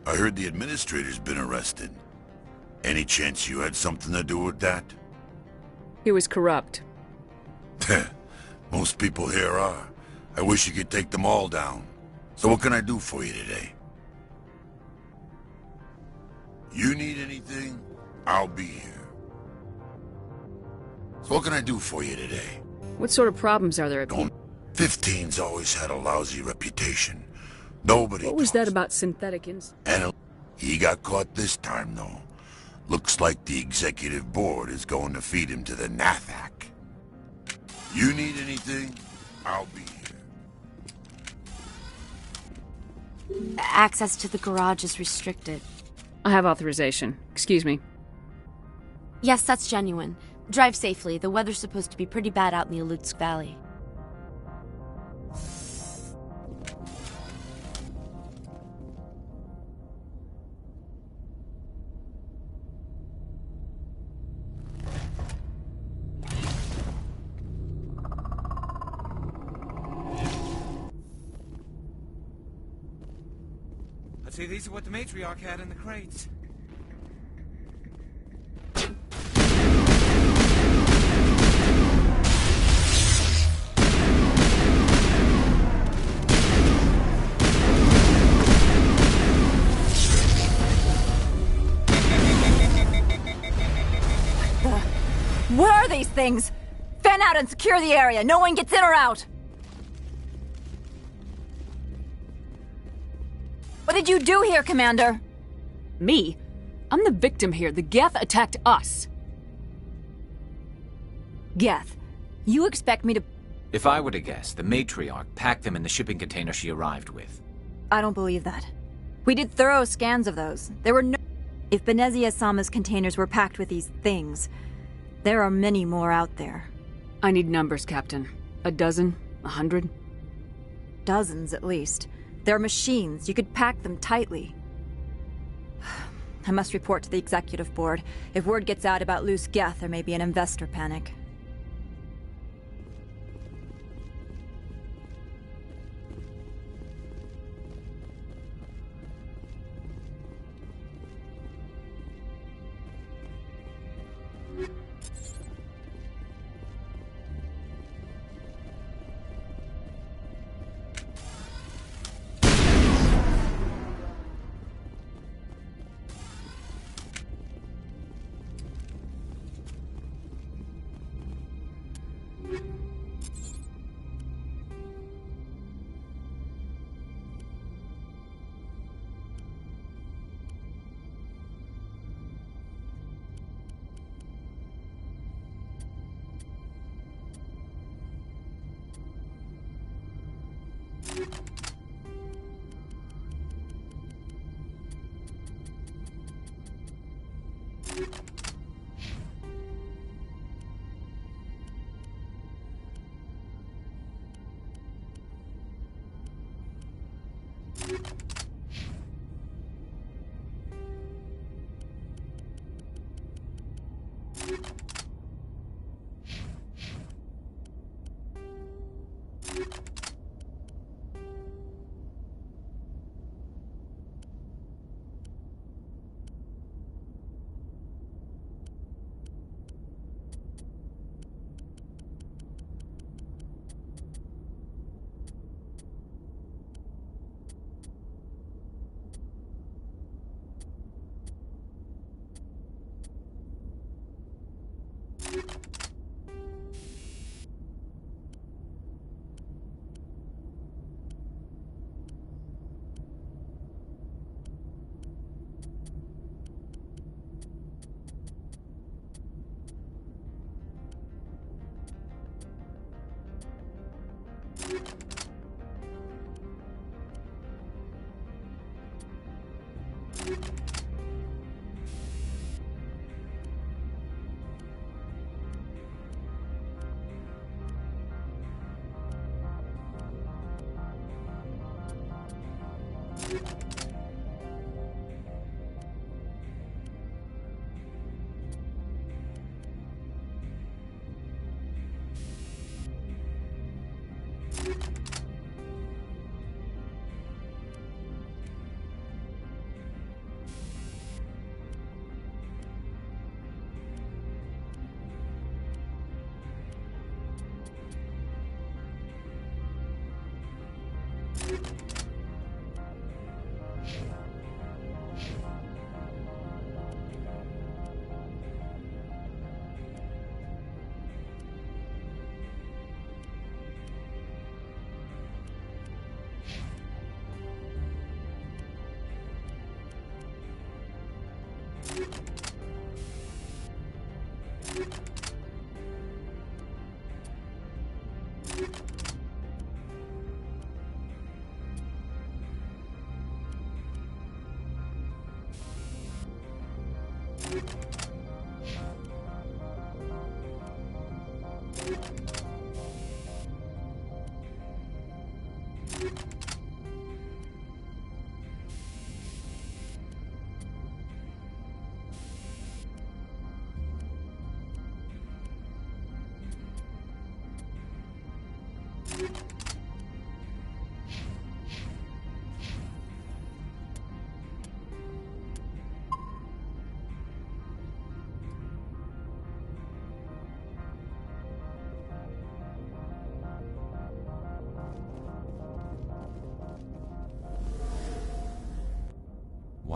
I heard the administrator's been arrested. Any chance you had something to do with that? He was corrupt. Most people here are. I wish you could take them all down. So what can I do for you today? You need anything? I'll be here. So what can I do for you today? What sort of problems are there at Peak? 15's always had a lousy reputation. Nobody. What was that about synthetic ins? And he got caught this time, though. Looks like the executive board is going to feed him to the Nathak. You need anything? I'll be here. Access to the garage is restricted. I have authorization. Excuse me. Yes, that's genuine. Drive safely. The weather's supposed to be pretty bad out in the Alutsk Valley. I'd say these are what the matriarch had in the crates. What are these things? Fan out and secure the area. No one gets in or out. What did you do here, Commander? Me? I'm the victim here. The Geth attacked us. Geth, you expect me to... If I were to guess, the matriarch packed them in the shipping container she arrived with. I don't believe that. We did thorough scans of those. There were no... If Benezia-sama's containers were packed with these things, there are many more out there. I need numbers, Captain. A dozen? 100? Dozens, at least. They're machines. You could pack them tightly. I must report to the executive board. If word gets out about loose Geth, there may be an investor panic.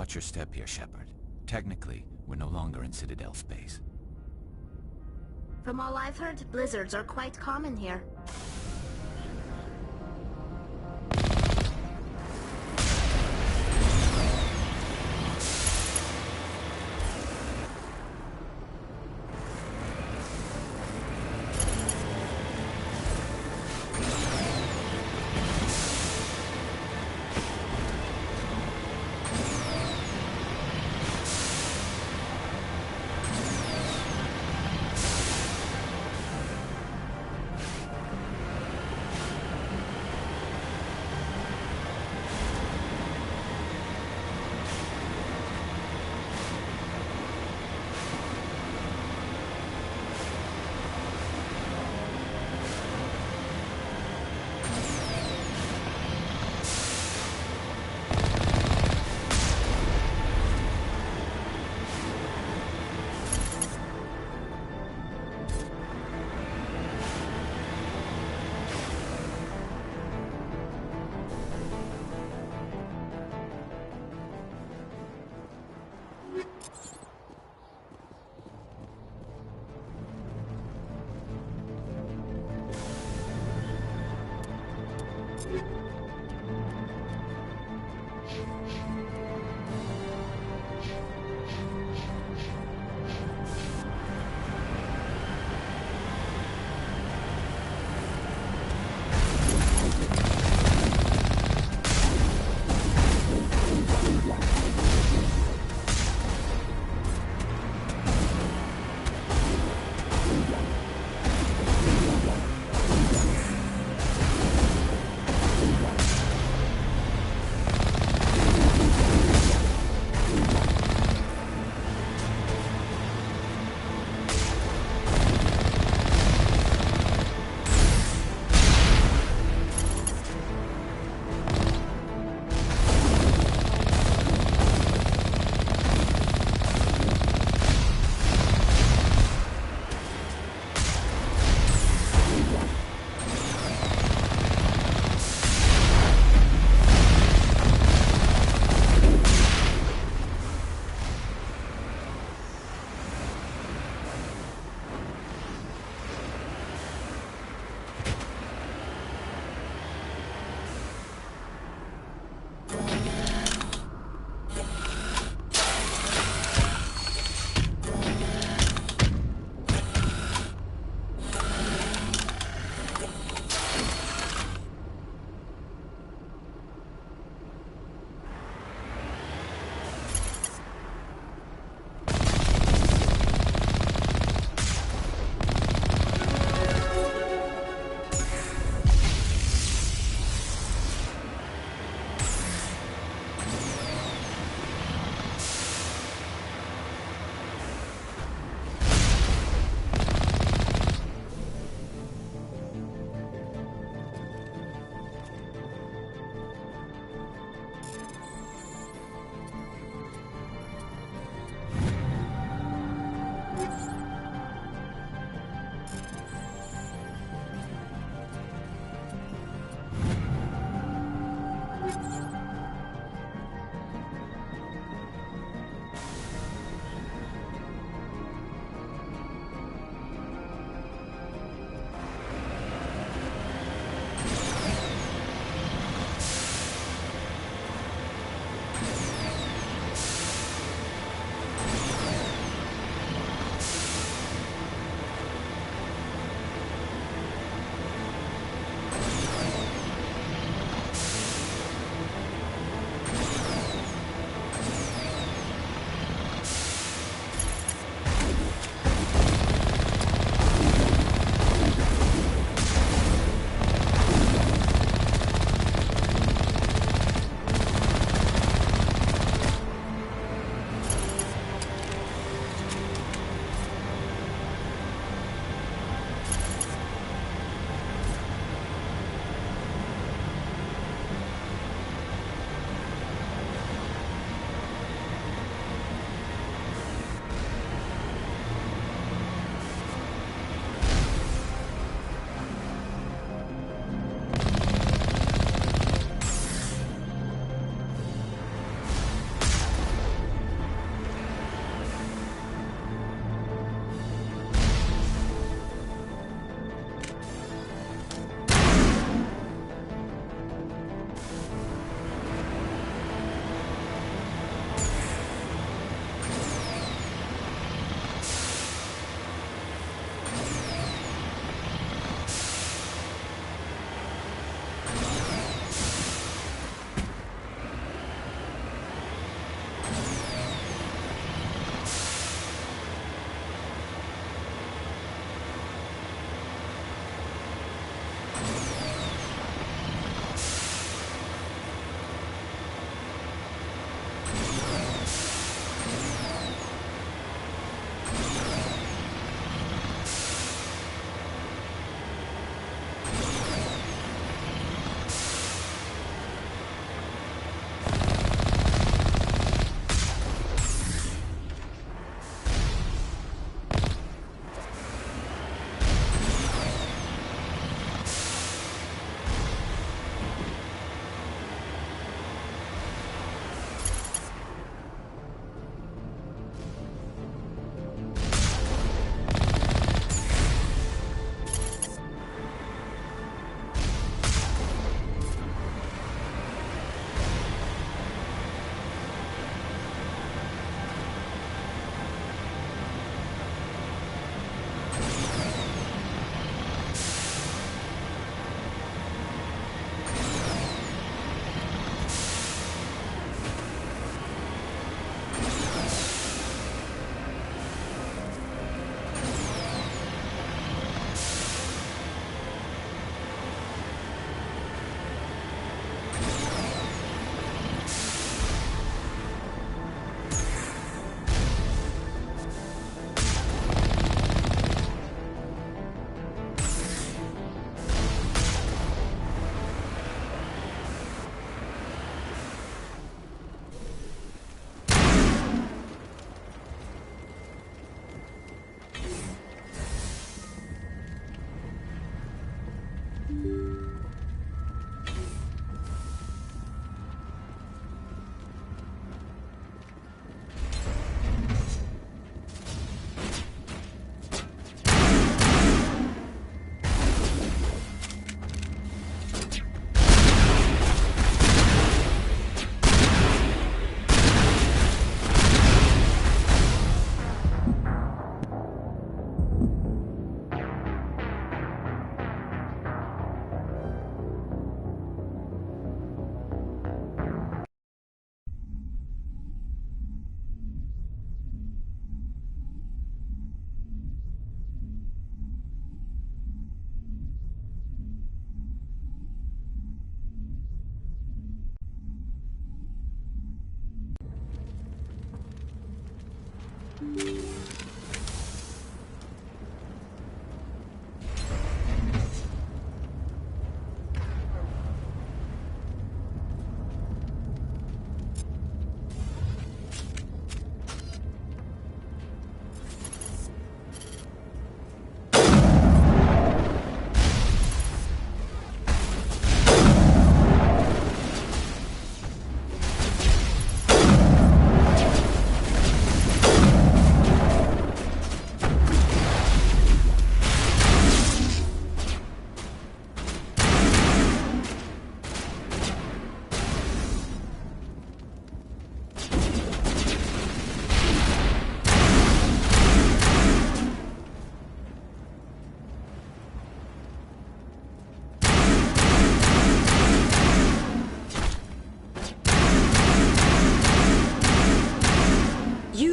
Watch your step here, Shepard. Technically, we're no longer in Citadel space. From all I've heard, blizzards are quite common here.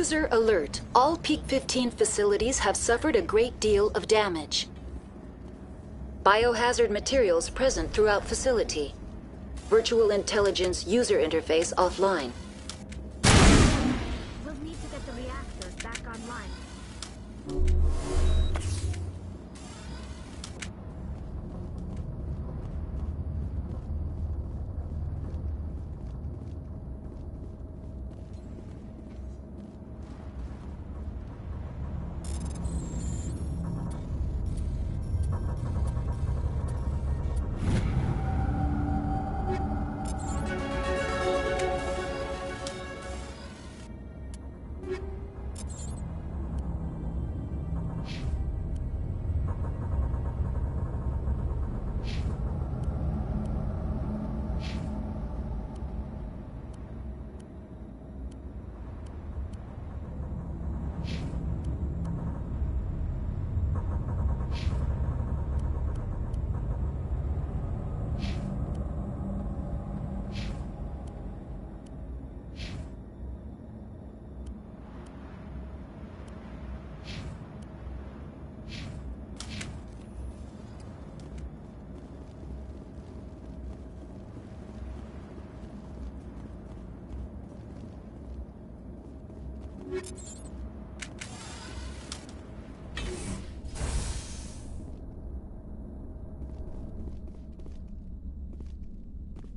User alert. All Peak 15 facilities have suffered a great deal of damage. Biohazard materials present throughout facility. Virtual intelligence user interface offline. We'll need to get the reactors back online.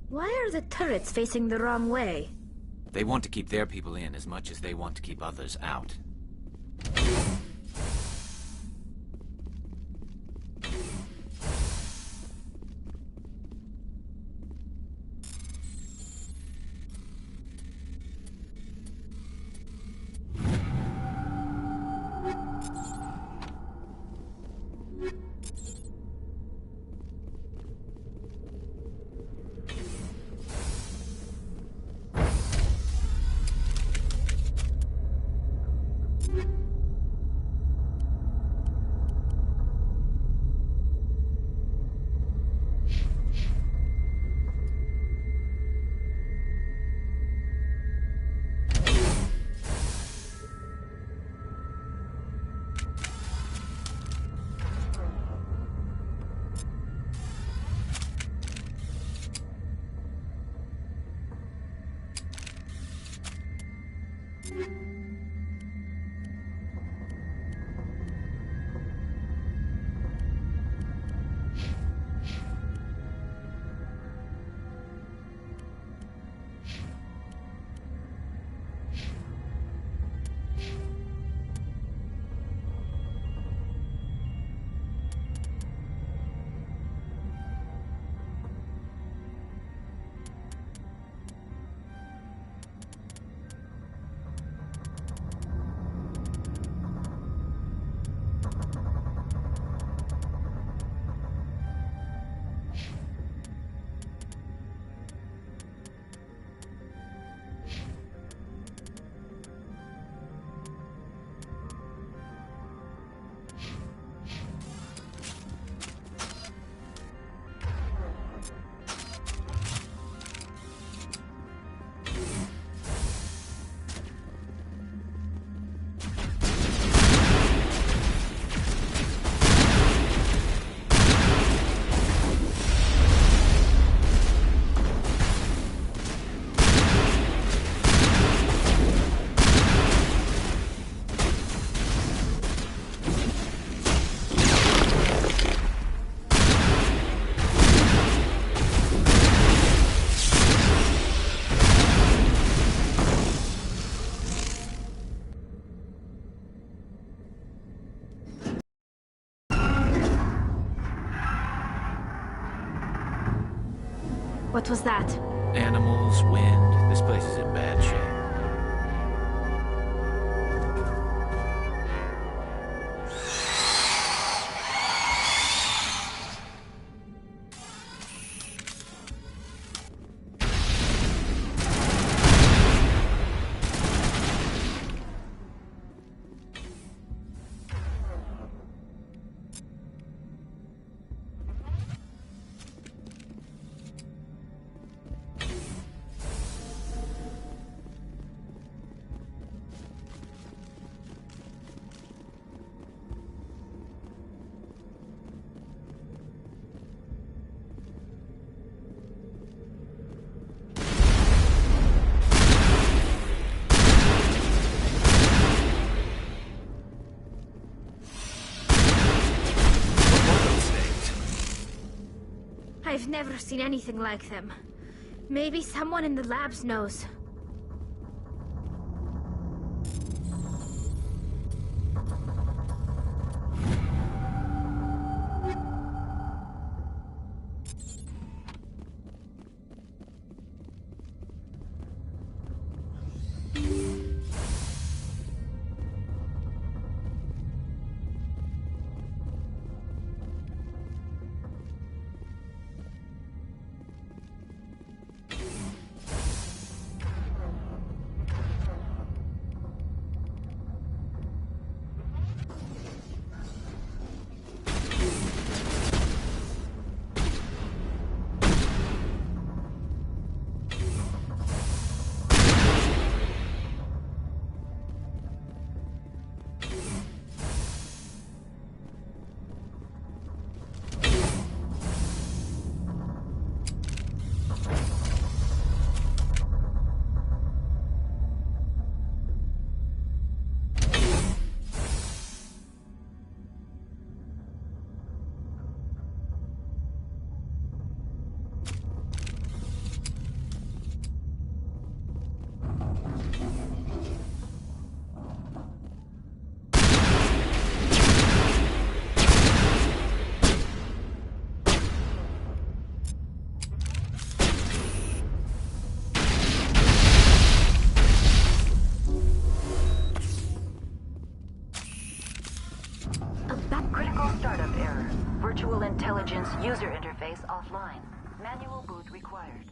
Why are the turrets facing the wrong way? They want to keep their people in as much as they want to keep others out. What was that? Animals, wind. This place is in bad shape. I've never seen anything like them. Maybe someone in the labs knows. Startup error. Virtual intelligence user interface offline. Manual boot required.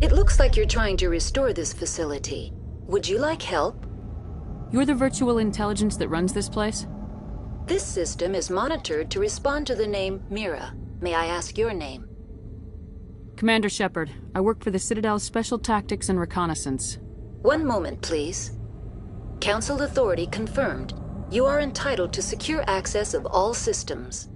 It looks like you're trying to restore this facility. Would you like help? You're the virtual intelligence that runs this place? This system is monitored to respond to the name Mira. May I ask your name? Commander Shepard. I work for the Citadel's Special Tactics and Reconnaissance. One moment, please. Council authority confirmed. You are entitled to secure access of all systems.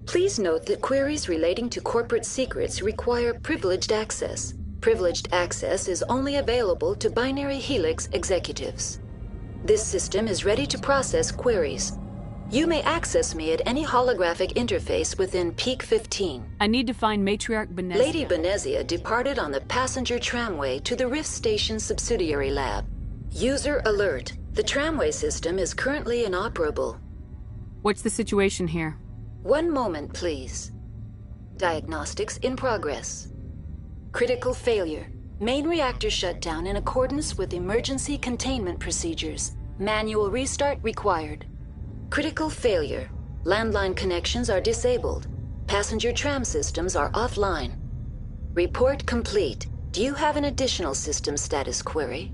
Please note that queries relating to corporate secrets require privileged access. Privileged access is only available to Binary Helix executives. This system is ready to process queries. You may access me at any holographic interface within Peak 15. I need to find Matriarch Benezia. Lady Benezia departed on the passenger tramway to the Rift Station subsidiary lab. User alert. The tramway system is currently inoperable. What's the situation here? One moment, please. Diagnostics in progress. Critical failure. Main reactor shut down in accordance with emergency containment procedures. Manual restart required. Critical failure. Landline connections are disabled. Passenger tram systems are offline. Report complete. Do you have an additional system status query?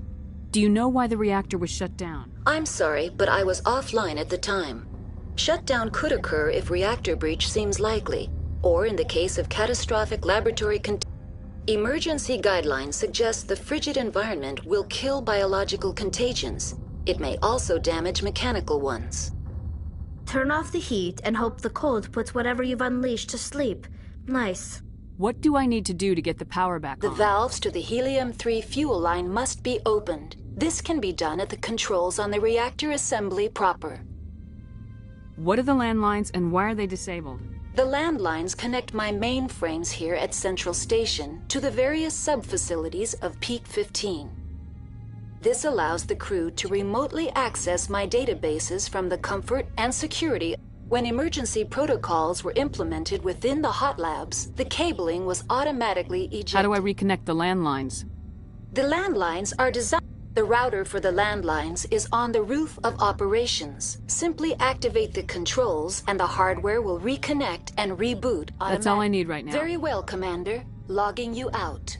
Do you know why the reactor was shut down? I'm sorry, but I was offline at the time. Shutdown could occur if reactor breach seems likely, or in the case of catastrophic laboratory emergency guidelines suggest the frigid environment will kill biological contagions. It may also damage mechanical ones. Turn off the heat and hope the cold puts whatever you've unleashed to sleep. Nice. What do I need to do to get the power back on? The valves to the Helium-3 fuel line must be opened. This can be done at the controls on the reactor assembly proper. What are the landlines and why are they disabled? The landlines connect my mainframes here at Central Station to the various sub-facilities of Peak 15. This allows the crew to remotely access my databases from the comfort and security. When emergency protocols were implemented within the hot labs, the cabling was automatically ejected. How do I reconnect the landlines? The landlines are designed. The router for the landlines is on the roof of operations. Simply activate the controls and the hardware will reconnect and reboot automatically. That's all I need right now. Very well, Commander. Logging you out.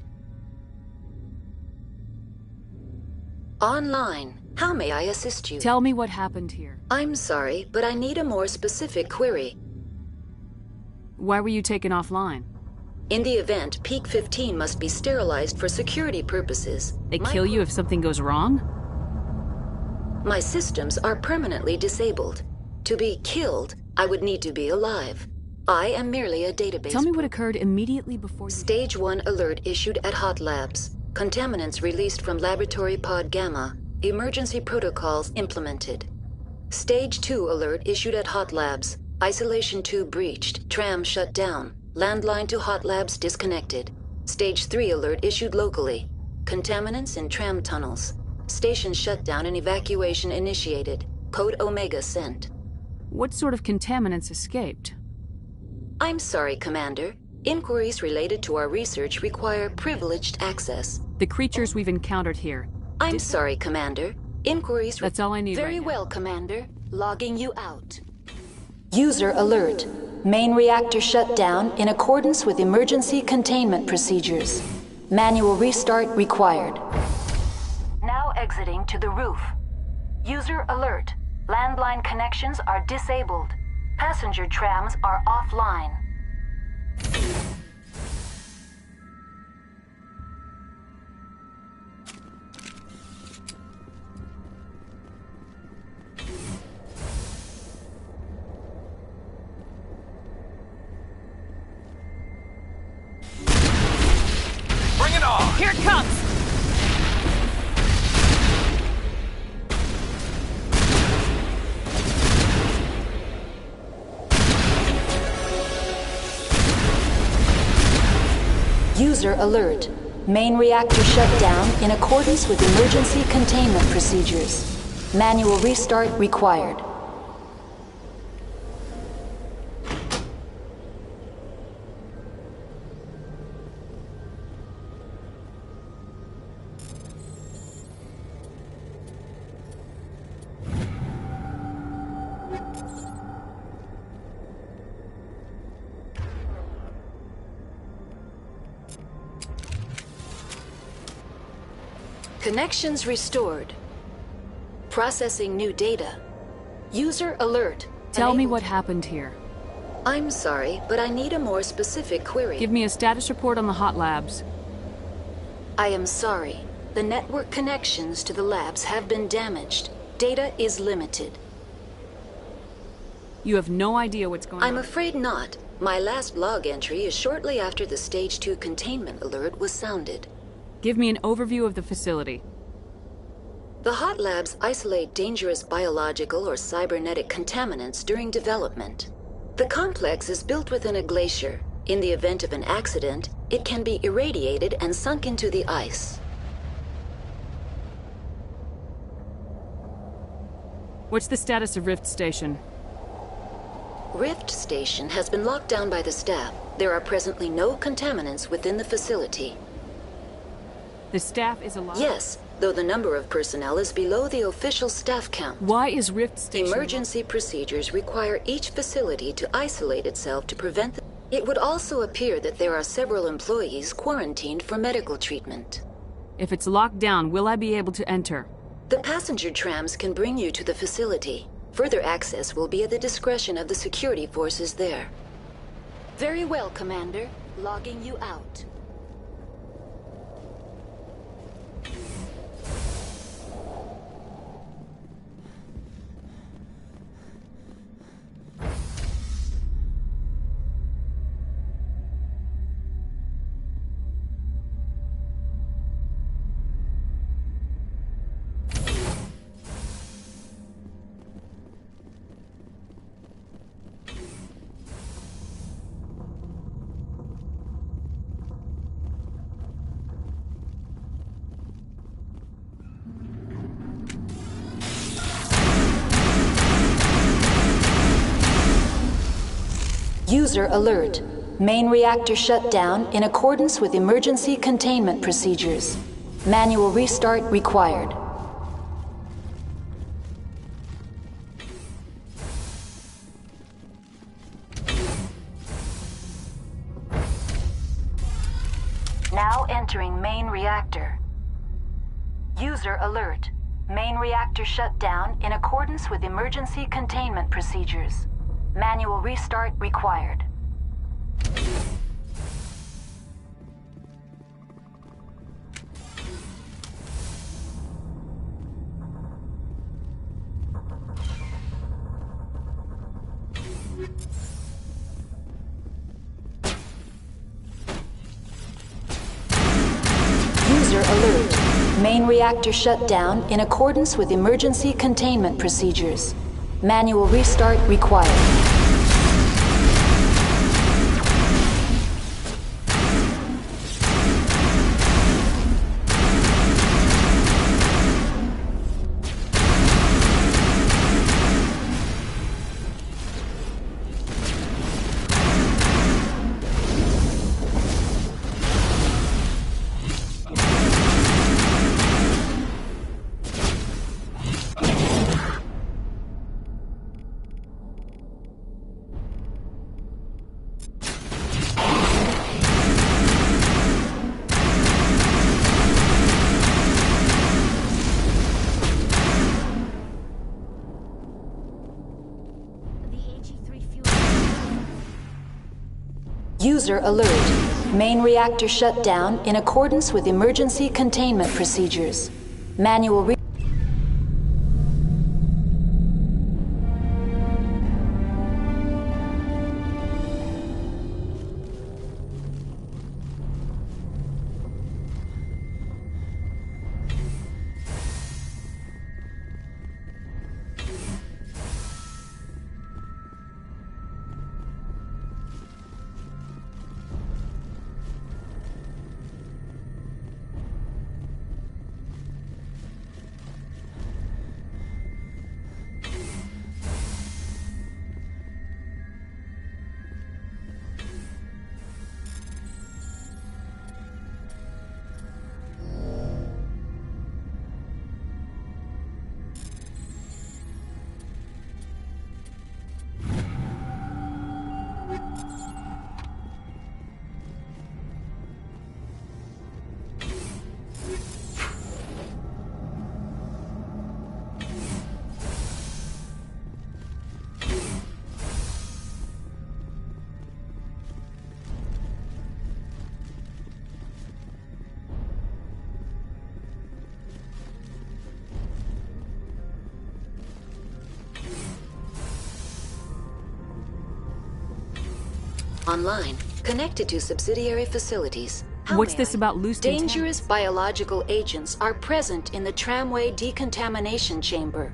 Online. How may I assist you? Tell me what happened here. I'm sorry, but I need a more specific query. Why were you taken offline? In the event, Peak 15 must be sterilized for security purposes. They kill you if something goes wrong? My systems are permanently disabled. To be killed, I would need to be alive. I am merely a database. Tell me what occurred immediately before you... Stage 1 alert issued at Hot Labs. Contaminants released from Laboratory Pod Gamma. Emergency protocols implemented. Stage 2 alert issued at Hot Labs. Isolation tube breached. Tram shut down. Landline to Hot Labs disconnected. Stage 3 alert issued locally. Contaminants in tram tunnels. Station shutdown and evacuation initiated. Code Omega sent. What sort of contaminants escaped? I'm sorry, Commander. Inquiries related to our research require privileged access. The creatures we've encountered here. I'm sorry, Commander. Inquiries... That's all I need Very right now. well, Commander. Logging you out. User alert. Main reactor shut down in accordance with emergency containment procedures. Manual restart required. Now exiting to the roof. User alert. Landline connections are disabled. Passenger trams are offline. Bring it on! Here it comes! User alert. Main reactor shut down in accordance with emergency containment procedures. Manual restart required. Connections restored. Processing new data. User alert. Tell me what happened here. I'm sorry, but I need a more specific query. Give me a status report on the hot labs. I am sorry. The network connections to the labs have been damaged. Data is limited. You have no idea what's going on? I'm afraid not. My last log entry is shortly after the Stage 2 containment alert was sounded. Give me an overview of the facility. The hot labs isolate dangerous biological or cybernetic contaminants during development. The complex is built within a glacier. In the event of an accident, it can be irradiated and sunk into the ice. What's the status of Rift Station? Rift Station has been locked down by the staff. There are presently no contaminants within the facility. The staff is alive? Yes, though the number of personnel is below the official staff count. Why is Rift Station... Emergency procedures require each facility to isolate itself to prevent the... It would also appear that there are several employees quarantined for medical treatment. If it's locked down, will I be able to enter? The passenger trams can bring you to the facility. Further access will be at the discretion of the security forces there. Very well, Commander. Logging you out. User alert. Main reactor shut down in accordance with emergency containment procedures. Manual restart required. Now entering main reactor. User alert. Main reactor shut down in accordance with emergency containment procedures. Manual restart required. User alert. Main reactor shut down in accordance with emergency containment procedures. Manual restart required. User alert. Main reactor shut down in accordance with emergency containment procedures. Manual Online, connected to subsidiary facilities. What's this about loose Dangerous biological agents are present in the tramway decontamination chamber.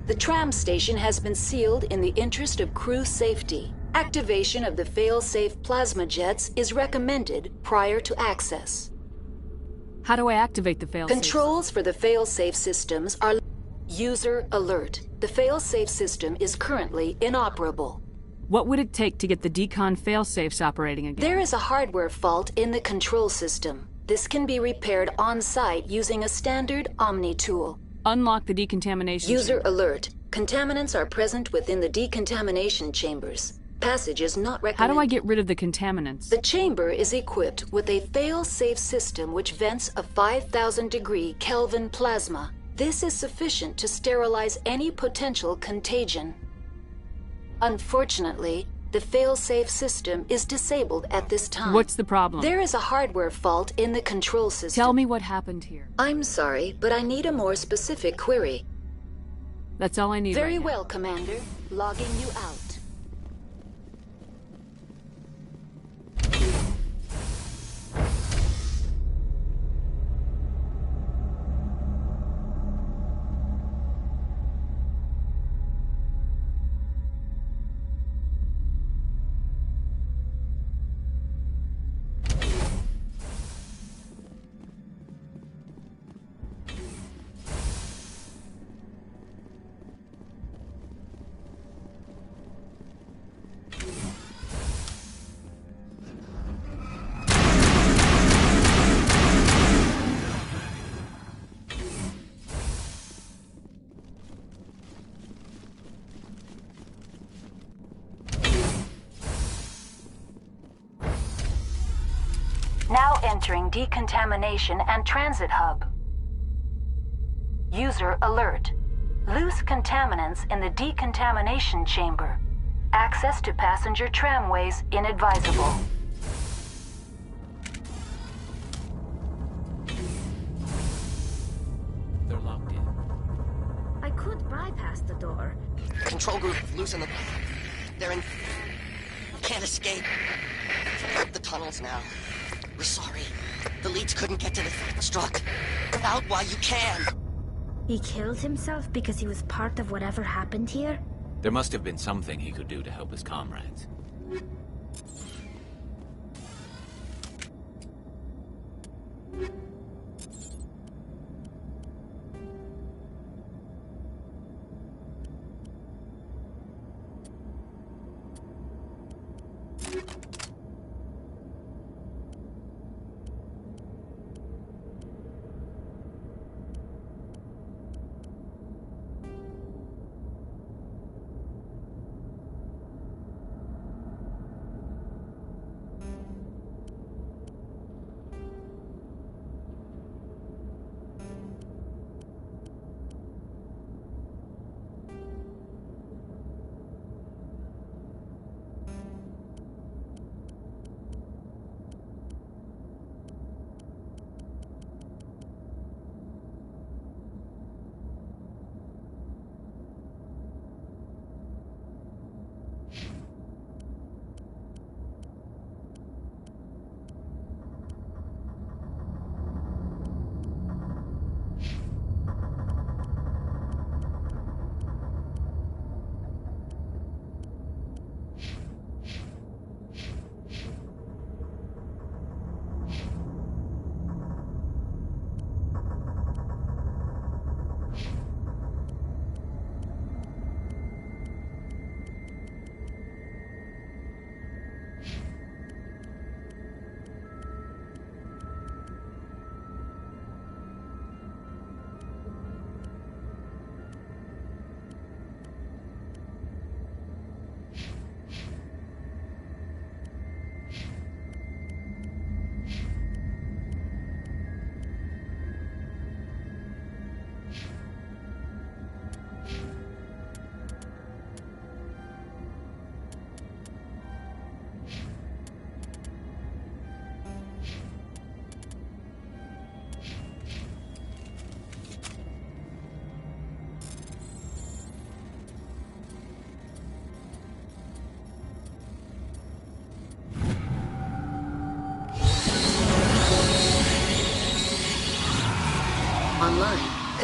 The tram station has been sealed in the interest of crew safety. Activation of the fail-safe plasma jets is recommended prior to access. How do I activate the fail-safe? Controls for the fail-safe systems are... User alert. The fail-safe system is currently inoperable. What would it take to get the decon fail-safes operating again? There is a hardware fault in the control system. This can be repaired on-site using a standard Omni tool. Unlock the decontamination User alert. Contaminants are present within the decontamination chambers. Passage is not recommended. How do I get rid of the contaminants? The chamber is equipped with a fail-safe system which vents a 5,000 degree Kelvin plasma. This is sufficient to sterilize any potential contagion. Unfortunately, the fail-safe system is disabled at this time. What's the problem? There is a hardware fault in the control system. Tell me what happened here. I'm sorry, but I need a more specific query. That's all I need. Very right well, now. Commander. Logging you out. Now entering decontamination and transit hub. User alert. Loose contaminants in the decontamination chamber. Access to passenger tramways inadvisable. They're locked in. I could bypass the door. Control group, loosen them. They're in... Can't escape. Up the tunnels now. We're sorry. The leads couldn't get to the struck. Get out while you can. He killed himself because he was part of whatever happened here? There must have been something he could do to help his comrades.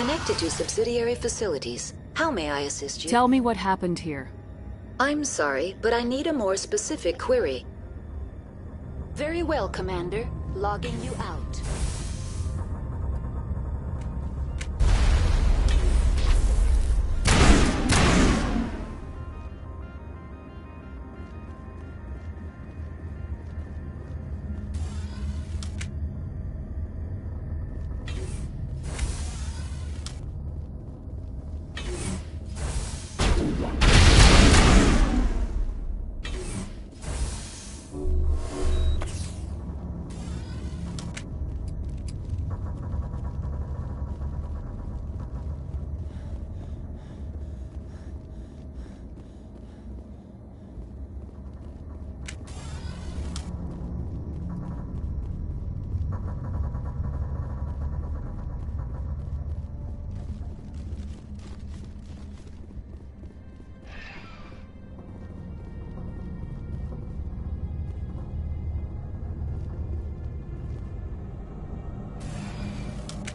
connected to subsidiary facilities. How may I assist you? Tell me what happened here. I'm sorry, but I need a more specific query. Very well, Commander. Logging you out.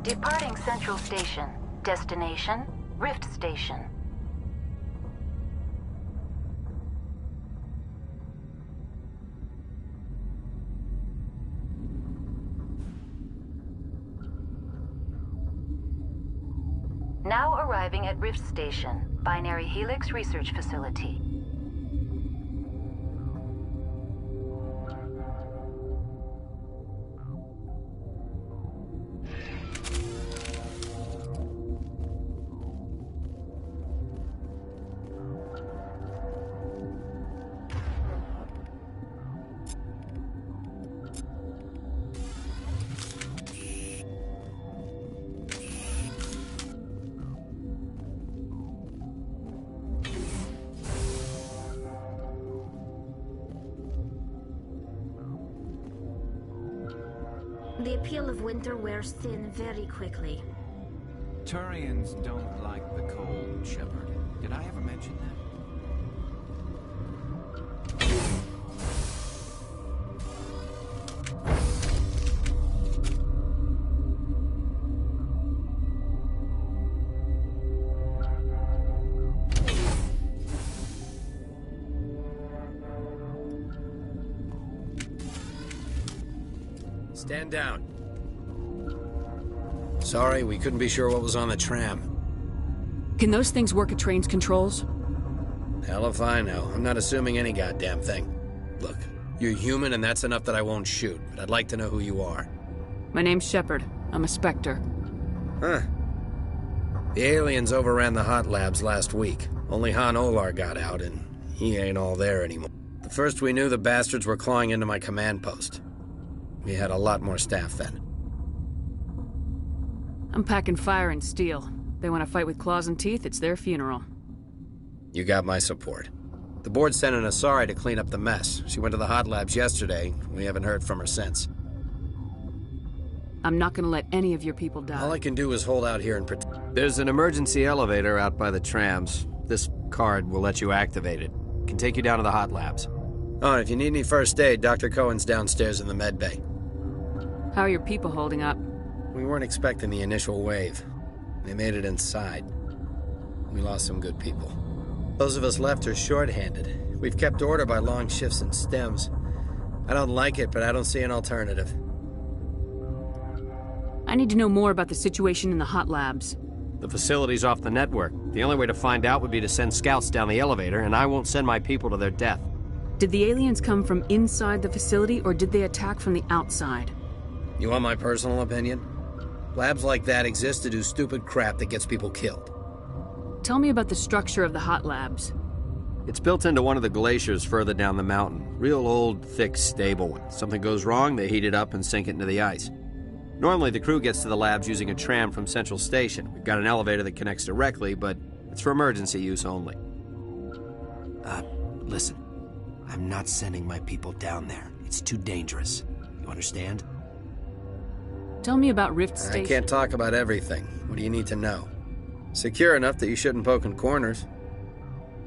Departing Central Station. Destination, Rift Station. Now arriving at Rift Station, Binary Helix Research Facility. The appeal of winter wears thin very quickly. Turians don't like the cold, Shepard. Did I ever mention that? Stand down. Sorry, we couldn't be sure what was on the tram. Can those things work at train's controls? Hell if I know. I'm not assuming any goddamn thing. Look, you're human and that's enough that I won't shoot, but I'd like to know who you are. My name's Shepard. I'm a Spectre. Huh. The aliens overran the hot labs last week. Only Han Olar got out, and he ain't all there anymore. The first we knew, the bastards were clawing into my command post. We had a lot more staff then. I'm packing fire and steel. They want to fight with claws and teeth, it's their funeral. You got my support. The board sent an Asari to clean up the mess. She went to the hot labs yesterday. We haven't heard from her since. I'm not gonna let any of your people die. All I can do is hold out here and protect. There's an emergency elevator out by the trams. This card will let you activate it. Can take you down to the hot labs. Oh, and if you need any first aid, Dr. Cohen's downstairs in the med bay. How are your people holding up? We weren't expecting the initial wave. They made it inside. We lost some good people. Those of us left are short-handed. We've kept order by long shifts and stems. I don't like it, but I don't see an alternative. I need to know more about the situation in the hot labs. The facility's off the network. The only way to find out would be to send scouts down the elevator, and I won't send my people to their death. Did the aliens come from inside the facility, or did they attack from the outside? You want my personal opinion? Labs like that exist to do stupid crap that gets people killed. Tell me about the structure of the hot labs. It's built into one of the glaciers further down the mountain. Real old, thick, stable one. Something goes wrong, they heat it up and sink it into the ice. Normally, the crew gets to the labs using a tram from Central Station. We've got an elevator that connects directly, but it's for emergency use only. Listen. I'm not sending my people down there. It's too dangerous. You understand? Tell me about Rift Station. I can't talk about everything. What do you need to know? Secure enough that you shouldn't poke in corners.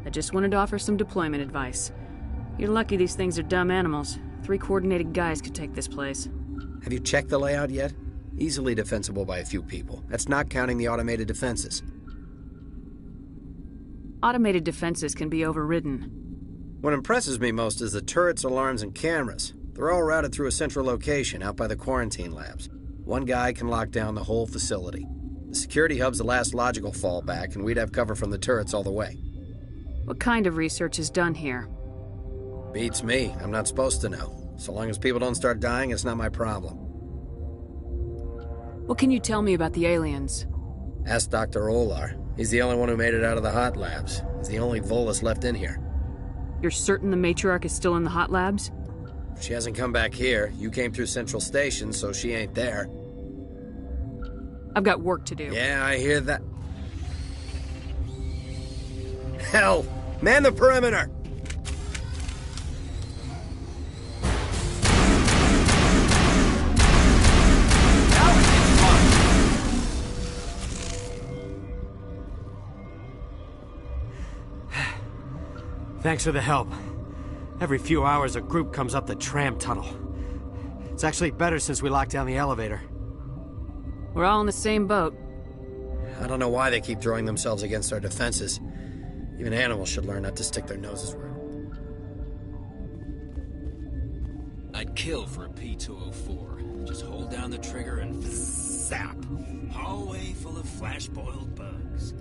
I just wanted to offer some deployment advice. You're lucky these things are dumb animals. 3 coordinated guys could take this place. Have you checked the layout yet? Easily defensible by a few people. That's not counting the automated defenses. Automated defenses can be overridden. What impresses me most is the turrets, alarms, and cameras. They're all routed through a central location out by the quarantine labs. One guy can lock down the whole facility. The security hub's the last logical fallback, and we'd have cover from the turrets all the way. What kind of research is done here? Beats me. I'm not supposed to know. So long as people don't start dying, it's not my problem. What can you tell me about the aliens? Ask Dr. Olar. He's the only one who made it out of the hot labs. He's the only Volus left in here. You're certain the matriarch is still in the hot labs? She hasn't come back here. You came through Central Station, so she ain't there. I've got work to do. Yeah, I hear that. Hell! Man the perimeter! Thanks for the help. Every few hours a group comes up the tram tunnel. It's actually better since we locked down the elevator. We're all in the same boat. I don't know why they keep throwing themselves against our defenses. Even animals should learn not to stick their noses where... I'd kill for a P-204. Just hold down the trigger and zap. Hallway full of flash-boiled bugs.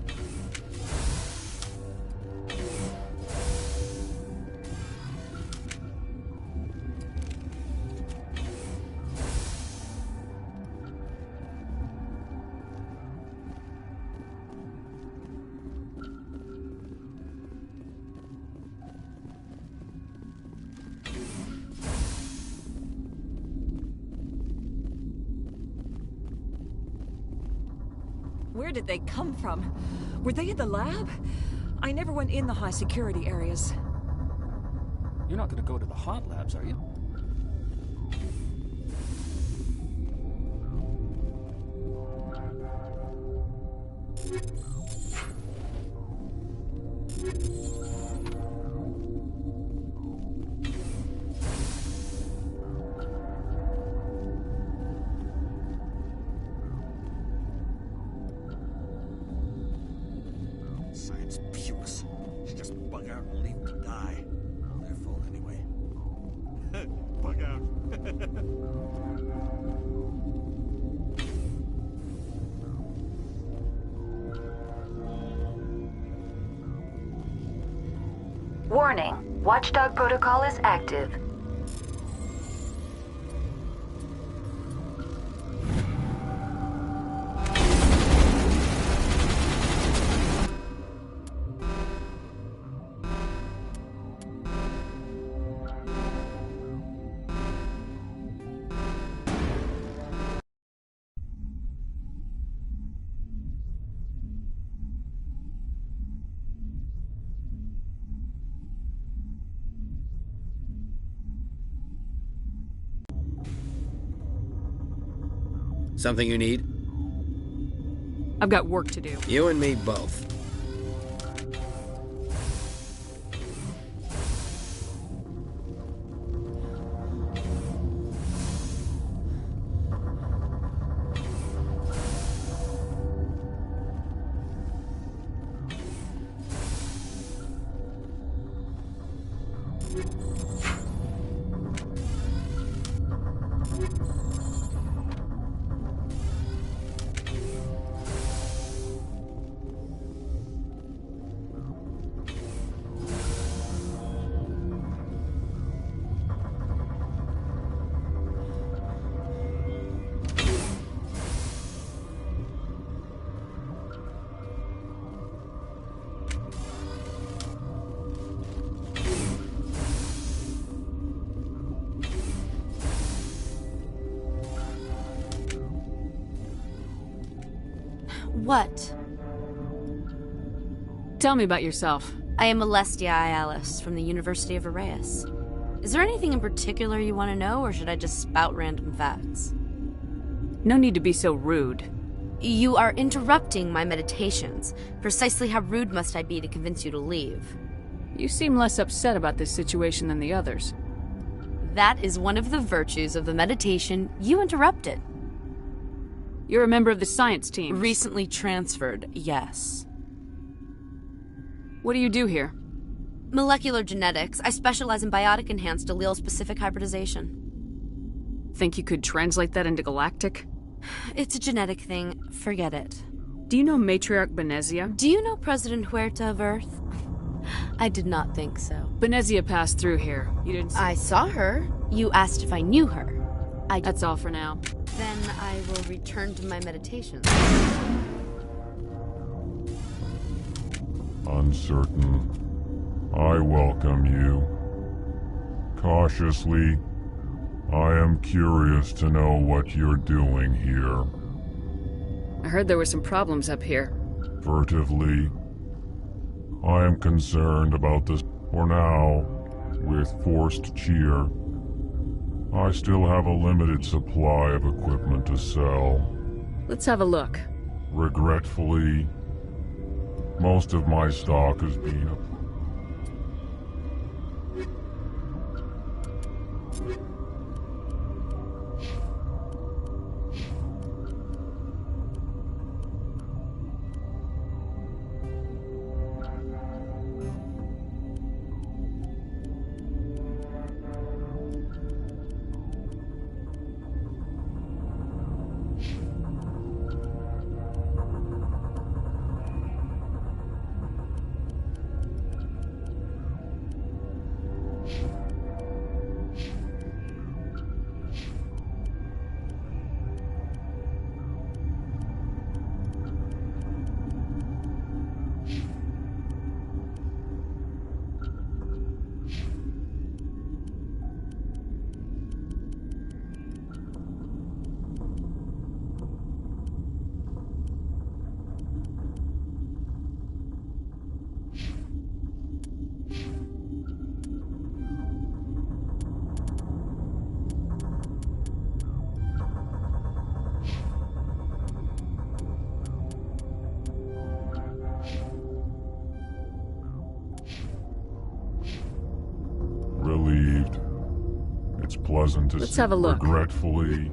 Where did they come from? Were they in the lab? I never went in the high security areas. You're not gonna go to the hot labs, are you? Science puce. Should just bug out and leave them to die. Their fault anyway. Bug out. Warning. Watchdog protocol is active. Something you need? I've got work to do. You and me both. What? Tell me about yourself. I am Alestia Ialis from the University of Arraeus. Is there anything in particular you want to know, or should I just spout random facts? No need to be so rude. You are interrupting my meditations. Precisely how rude must I be to convince you to leave? You seem less upset about this situation than the others. That is one of the virtues of the meditation you interrupted. You're a member of the science team. Recently transferred, yes. What do you do here? Molecular genetics. I specialize in biotic-enhanced allele-specific hybridization. Think you could translate that into galactic? It's a genetic thing. Forget it. Do you know Matriarch Benezia? Do you know President Huerta of Earth? I did not think so. Benezia passed through here. You didn't see... I saw her. You asked if I knew her. That's all for now. Then I will return to my meditations. Uncertain. I welcome you. Cautiously, I am curious to know what you're doing here. I heard there were some problems up here. Furtively, I am concerned about this. For now, with forced cheer, I still have a limited supply of equipment to sell. Let's have a look. Regretfully, most of my stock has been relieved. It's pleasant to see. Let's have a look. Regretfully.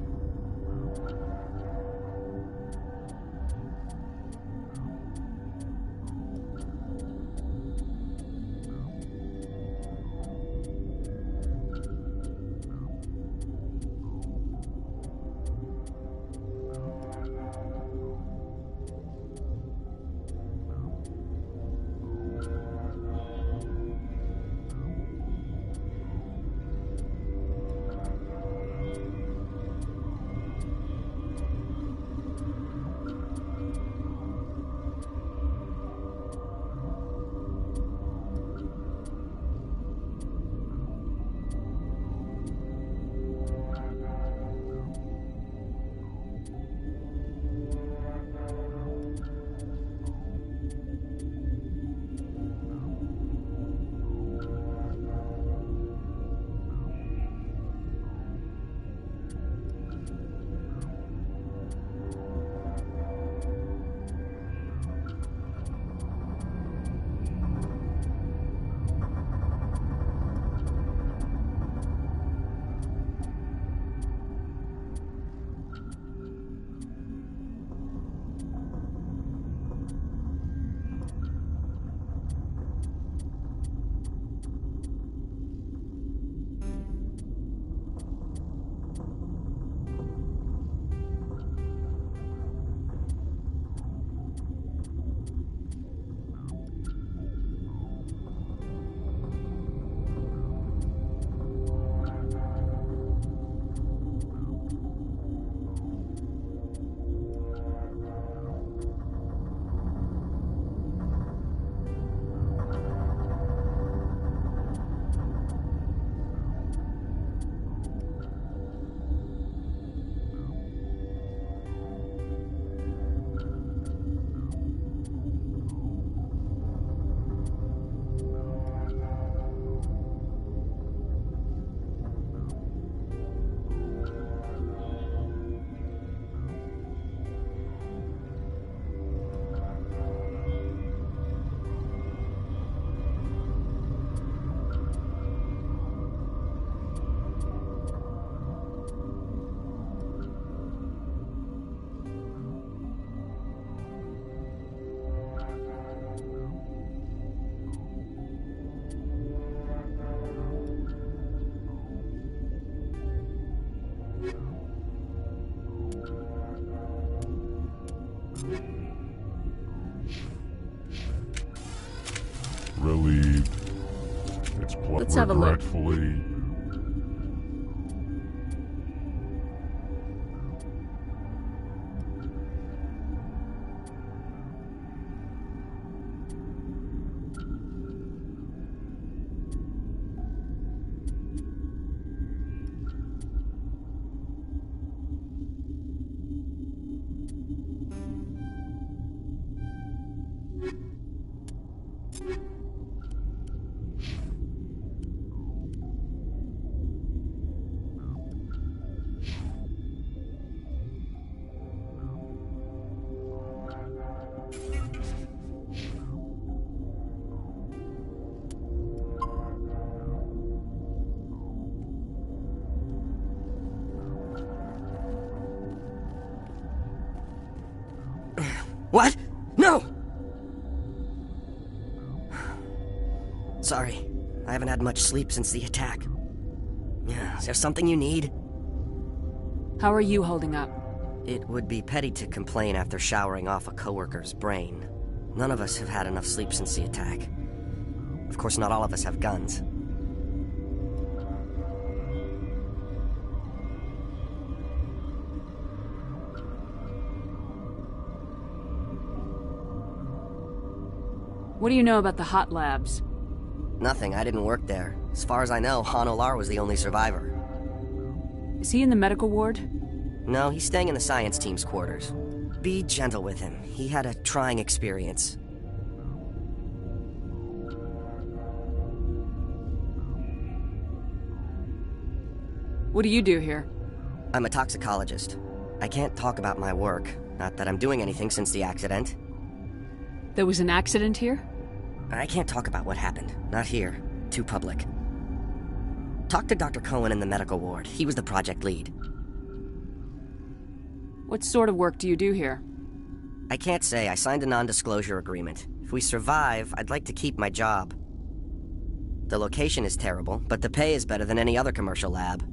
Relieved. It's Let's have a look. regretfully. What? No! Sorry. I haven't had much sleep since the attack. Is there something you need? How are you holding up? It would be petty to complain after showering off a coworker's brain. None of us have had enough sleep since the attack. Of course, not all of us have guns. What do you know about the hot labs? Nothing. I didn't work there. As far as I know, Han Olar was the only survivor. Is he in the medical ward? No, he's staying in the science team's quarters. Be gentle with him. He had a trying experience. What do you do here? I'm a toxicologist. I can't talk about my work. Not that I'm doing anything since the accident. There was an accident here? I can't talk about what happened. Not here. Too public. Talk to Dr. Cohen in the medical ward. He was the project lead. What sort of work do you do here? I can't say. I signed a non-disclosure agreement. If we survive, I'd like to keep my job. The location is terrible, but the pay is better than any other commercial lab.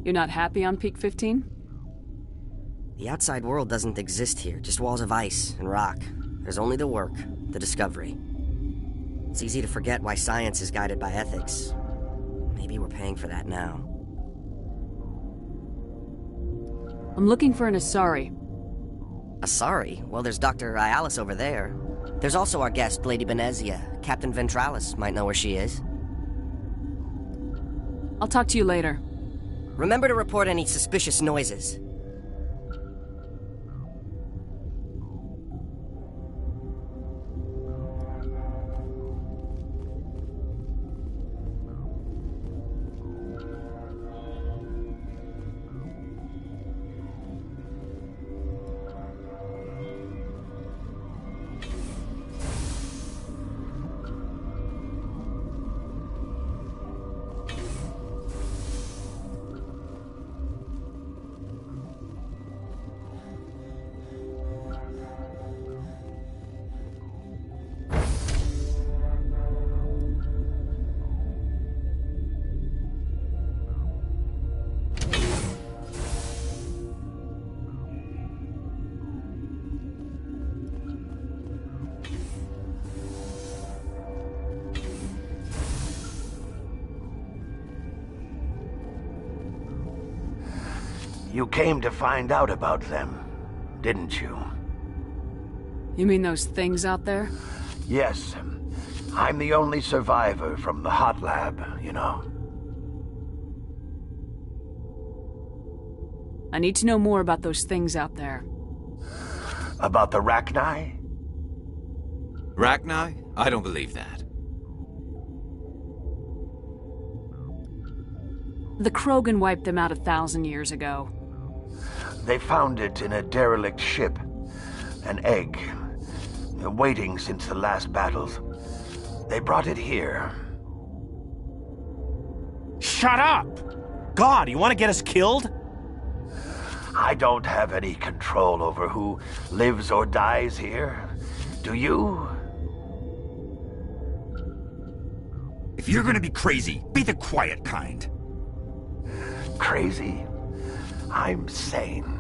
You're not happy on Peak 15? The outside world doesn't exist here. Just walls of ice and rock. There's only the work, the discovery. It's easy to forget why science is guided by ethics. Maybe we're paying for that now. I'm looking for an Asari. Asari? Well, there's Dr. Ialis over there. There's also our guest, Lady Benezia. Captain Ventralis might know where she is. I'll talk to you later. Remember to report any suspicious noises. You came to find out about them, didn't you? You mean those things out there? Yes. I'm the only survivor from the hot lab, you know. I need to know more about those things out there. About the Rachni? Rachni? I don't believe that. The Krogan wiped them out 1,000 years ago. They found it in a derelict ship. An egg. Waiting since the last battles. They brought it here. Shut up! God, you want to get us killed? I don't have any control over who lives or dies here. Do you? If you're gonna be crazy, be the quiet kind. Crazy? I'm sane.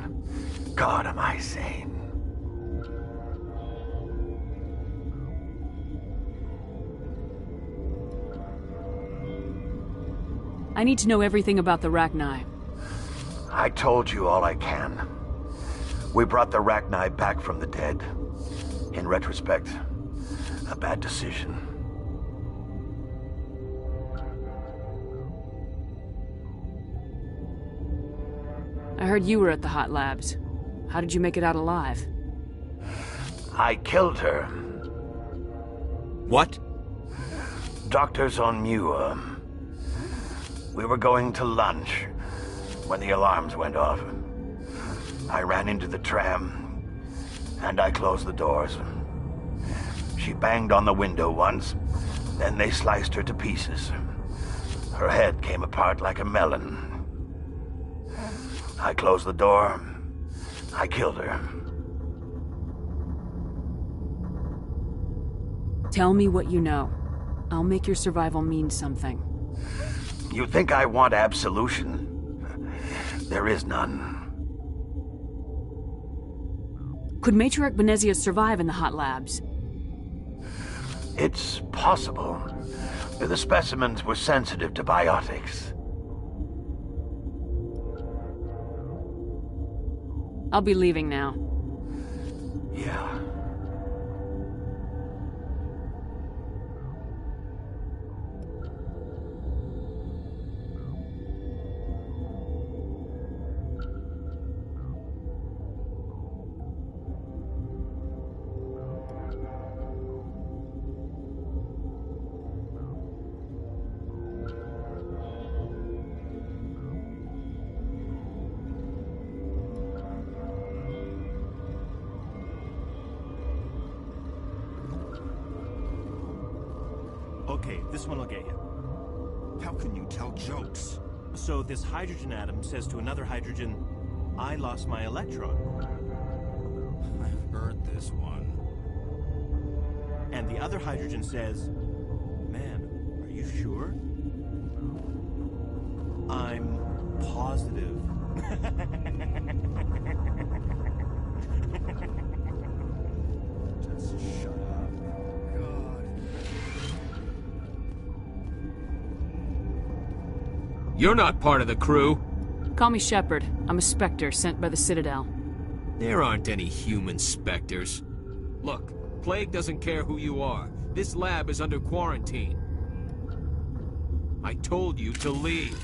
God, am I sane. I need to know everything about the Rachni. I told you all I can. We brought the Rachni back from the dead. In retrospect, a bad decision. I heard you were at the hot labs. How did you make it out alive? I killed her. What? Doctors on Muir. We were going to lunch when the alarms went off. I ran into the tram, and I closed the doors. She banged on the window once, then they sliced her to pieces. Her head came apart like a melon. I closed the door. I killed her. Tell me what you know. I'll make your survival mean something. You think I want absolution? There is none. Could Matriarch Benezia survive in the hot labs? It's possible. The specimens were sensitive to biotics. I'll be leaving now. Yeah. Okay, this one will get you. How can you tell jokes? So this hydrogen atom says to another hydrogen, I lost my electron. I've heard this one. And the other hydrogen says, man, are you sure? I'm positive. Just shut up. God. You're not part of the crew. Call me Shepard. I'm a Spectre sent by the Citadel. There aren't any human specters. Look, Plague doesn't care who you are. This lab is under quarantine. I told you to leave.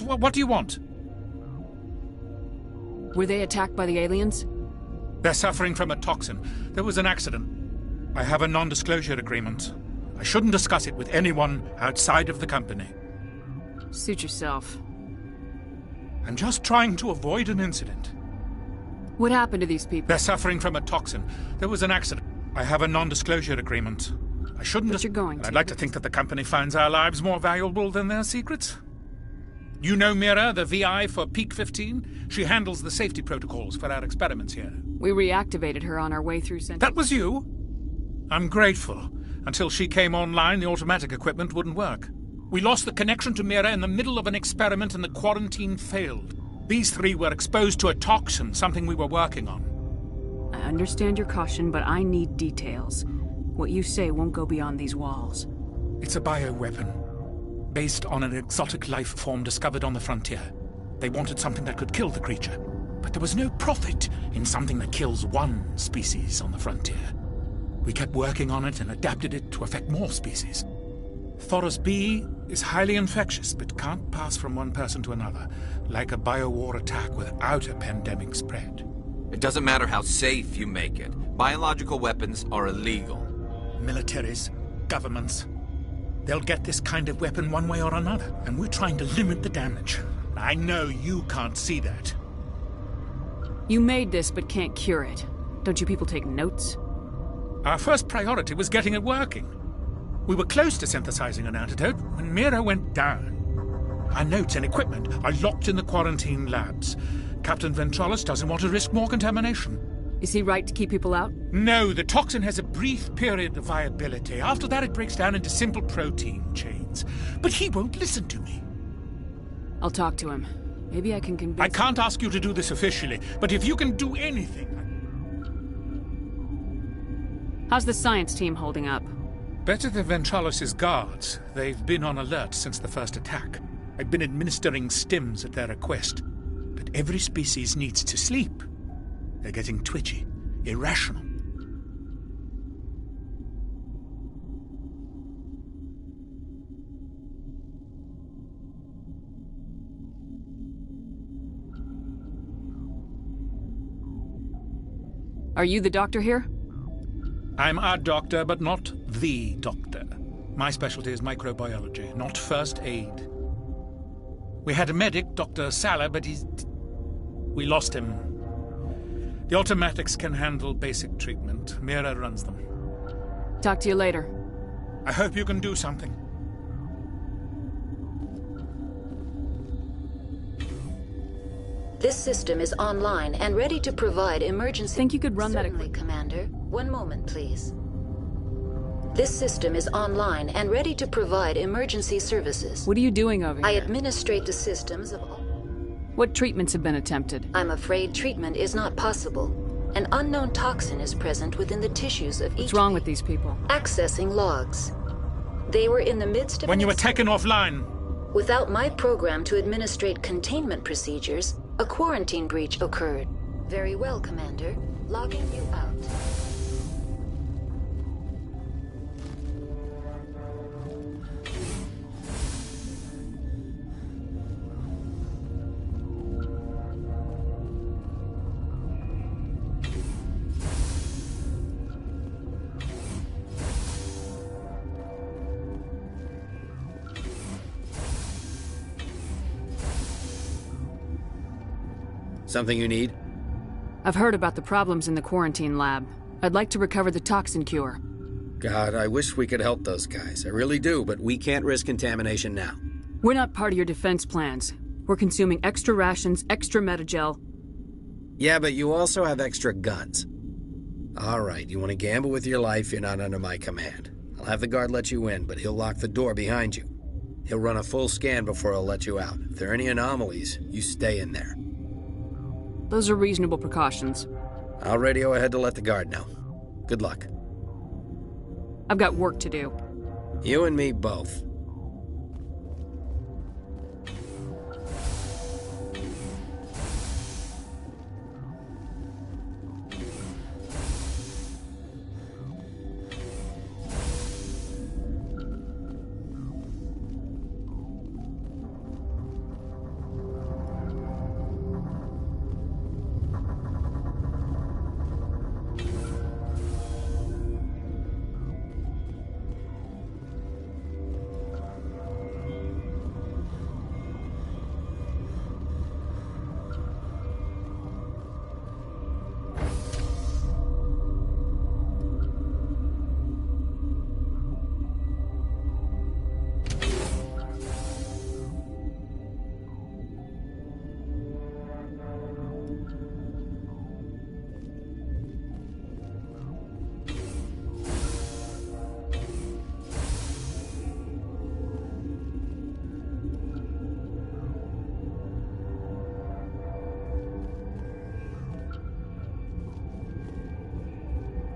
What do you want? Were they attacked by the aliens? They're suffering from a toxin. There was an accident. I have a non-disclosure agreement. I shouldn't discuss it with anyone outside of the company. Suit yourself. I'm just trying to avoid an incident. What happened to these people? They're suffering from a toxin. There was an accident. I have a non-disclosure agreement. I shouldn't. But you're going to. I'd like to think that the company finds our lives more valuable than their secrets. You know Mira, the VI for Peak 15? She handles the safety protocols for our experiments here. We reactivated her on our way through Central. That was you? I'm grateful. Until she came online, the automatic equipment wouldn't work. We lost the connection to Mira in the middle of an experiment and the quarantine failed. These three were exposed to a toxin, something we were working on. I understand your caution, but I need details. What you say won't go beyond these walls. It's a bioweapon, based on an exotic life form discovered on the frontier. They wanted something that could kill the creature, but there was no profit in something that kills one species on the frontier. We kept working on it and adapted it to affect more species. Thoros B is highly infectious, but can't pass from one person to another, like a biowar attack without a pandemic spread. It doesn't matter how safe you make it. Biological weapons are illegal. Militaries, governments, they'll get this kind of weapon one way or another, and we're trying to limit the damage. I know you can't see that. You made this, but can't cure it. Don't you people take notes? Our first priority was getting it working. We were close to synthesizing an antidote when Mira went down. Our notes and equipment are locked in the quarantine labs. Captain Ventralis doesn't want to risk more contamination. Is he right to keep people out? No, the toxin has a brief period of viability. After that, it breaks down into simple protein chains. But he won't listen to me. I'll talk to him. Maybe I can convince I can't ask you to do this officially, but if you can do anything... How's the science team holding up? Better than Ventralis' guards. They've been on alert since the first attack. I've been administering stims at their request. But every species needs to sleep. They're getting twitchy, irrational. Are you the doctor here? I'm a doctor, but not the doctor. My specialty is microbiology, not first aid. We had a medic, Dr. Sala, but we lost him. The automatics can handle basic treatment. Mira runs them. Talk to you later. I hope you can do something. This system is online and ready to provide emergency... Think you could run that... Certainly, Commander. One moment, please. This system is online and ready to provide emergency services. What are you doing over here? I administrate the systems of... What treatments have been attempted? I'm afraid treatment is not possible. An unknown toxin is present within the tissues of each... What's wrong with these people? Accessing logs. They were in the midst of... When you were taken offline. Without my program to administrate containment procedures, a quarantine breach occurred. Very well, Commander. Logging you out. Something you need? I've heard about the problems in the quarantine lab. I'd like to recover the toxin cure. God, I wish we could help those guys. I really do, but we can't risk contamination now. We're not part of your defense plans. We're consuming extra rations, extra metagel. Yeah, but you also have extra guns. All right, you want to gamble with your life, you're not under my command. I'll have the guard let you in, but he'll lock the door behind you. He'll run a full scan before he'll let you out. If there are any anomalies, you stay in there. Those are reasonable precautions. I'll radio ahead to let the guard know. Good luck. I've got work to do. You and me both.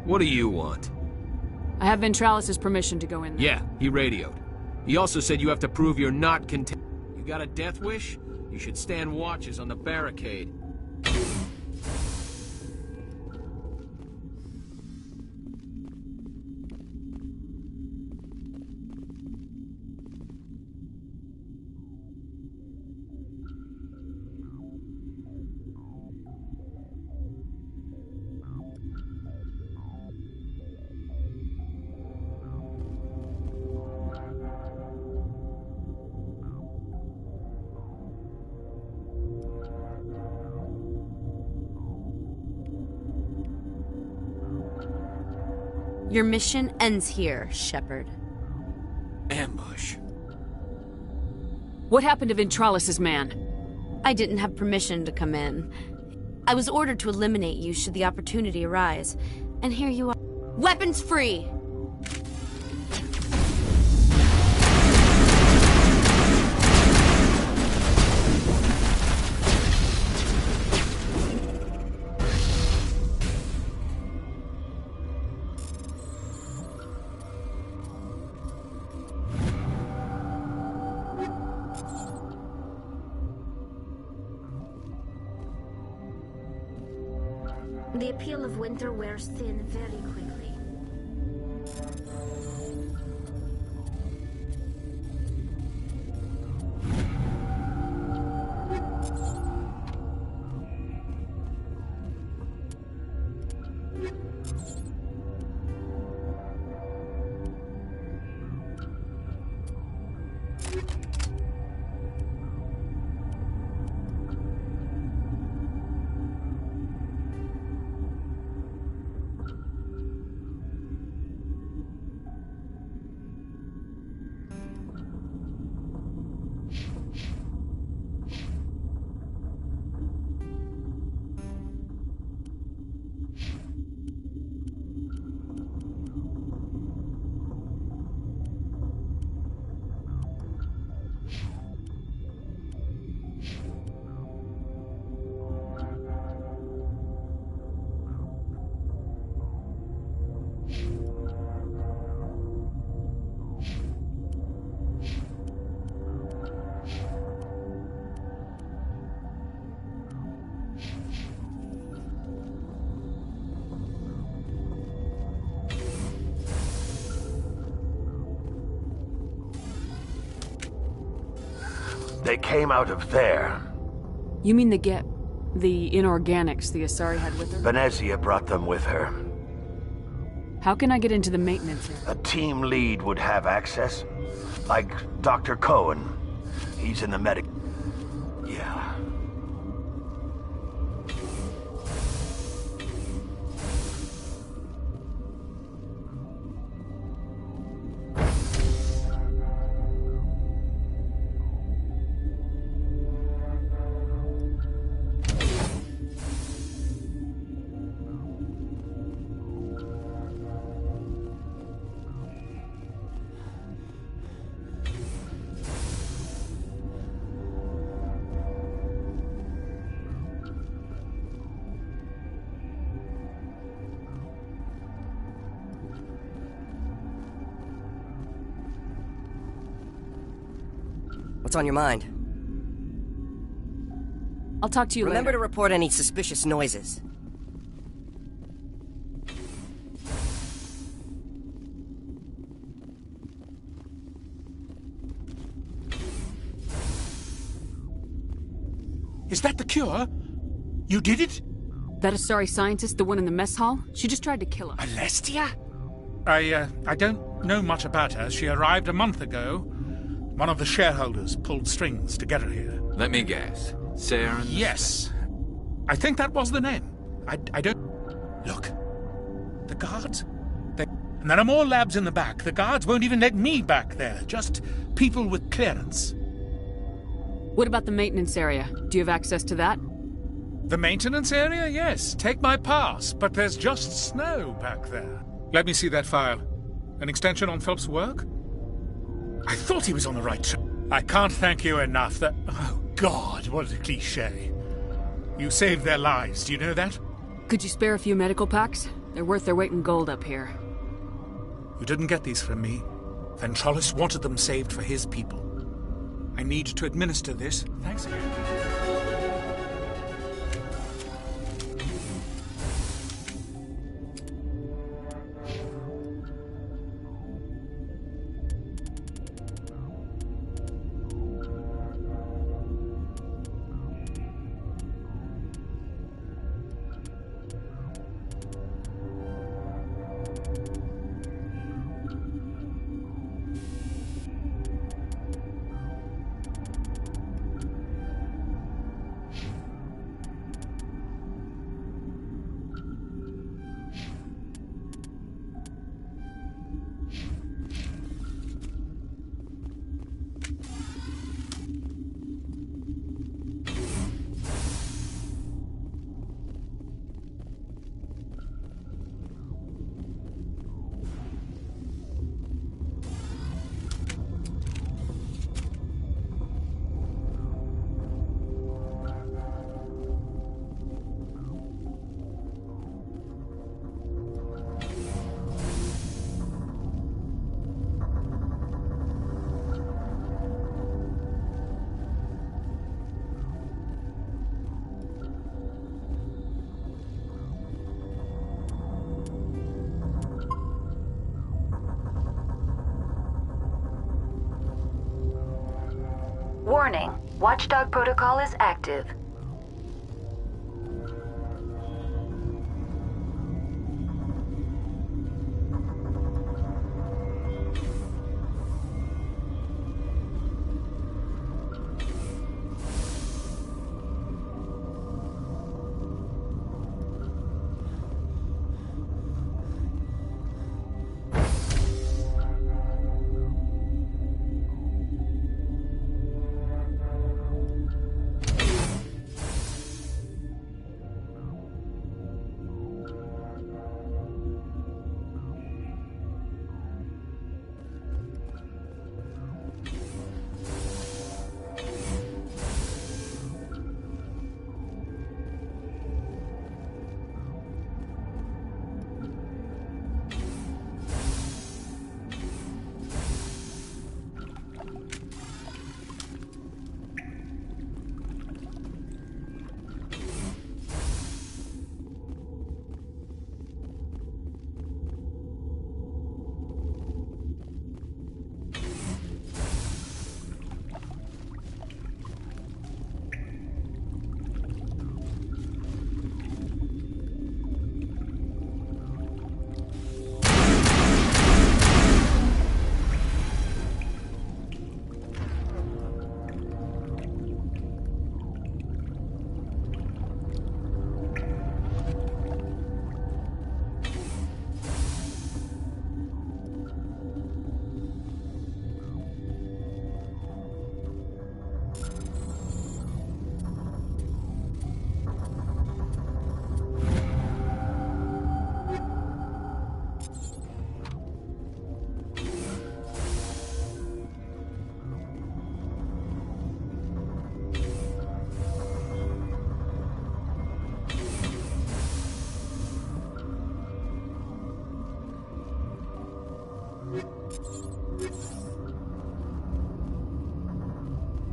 What do you want? I have Ventralis' permission to go in there. Yeah, he radioed. He also said you have to prove you're not content. You got a death wish? You should stand watches on the barricade. Your mission ends here, Shepard. Ambush. What happened to Ventralis' man? I didn't have permission to come in. I was ordered to eliminate you should the opportunity arise. And here you are. Weapons free! The appeal of winter wears thin very quickly. They came out of there. You mean the inorganics the Asari had with her? Venezia brought them with her. How can I get into the maintenance area? A team lead would have access. Like Dr. Cohen. He's in the medic... Yeah. What's on your mind? I'll talk to you Remember later. to report any suspicious noises. Is that the cure? You did it? That Asari scientist, the one in the mess hall? She just tried to kill him. Alestia? I don't know much about her. She arrived a month ago. One of the shareholders pulled strings to get her here. Let me guess. Saren? Yes. I think that was the name. I don't... Look. The guards? And there are more labs in the back. The guards won't even let me back there. Just people with clearance. What about the maintenance area? Do you have access to that? The maintenance area? Yes. Take my pass. But there's just snow back there. Let me see that file. An extension on Phelps' work? I thought he was on the right track. I can't thank you enough that... Oh, God, what a cliché. You saved their lives, do you know that? Could you spare a few medical packs? They're worth their weight in gold up here. You didn't get these from me. Ventrollis wanted them saved for his people. I need to administer this. Thanks again. Warning, Watchdog protocol is active.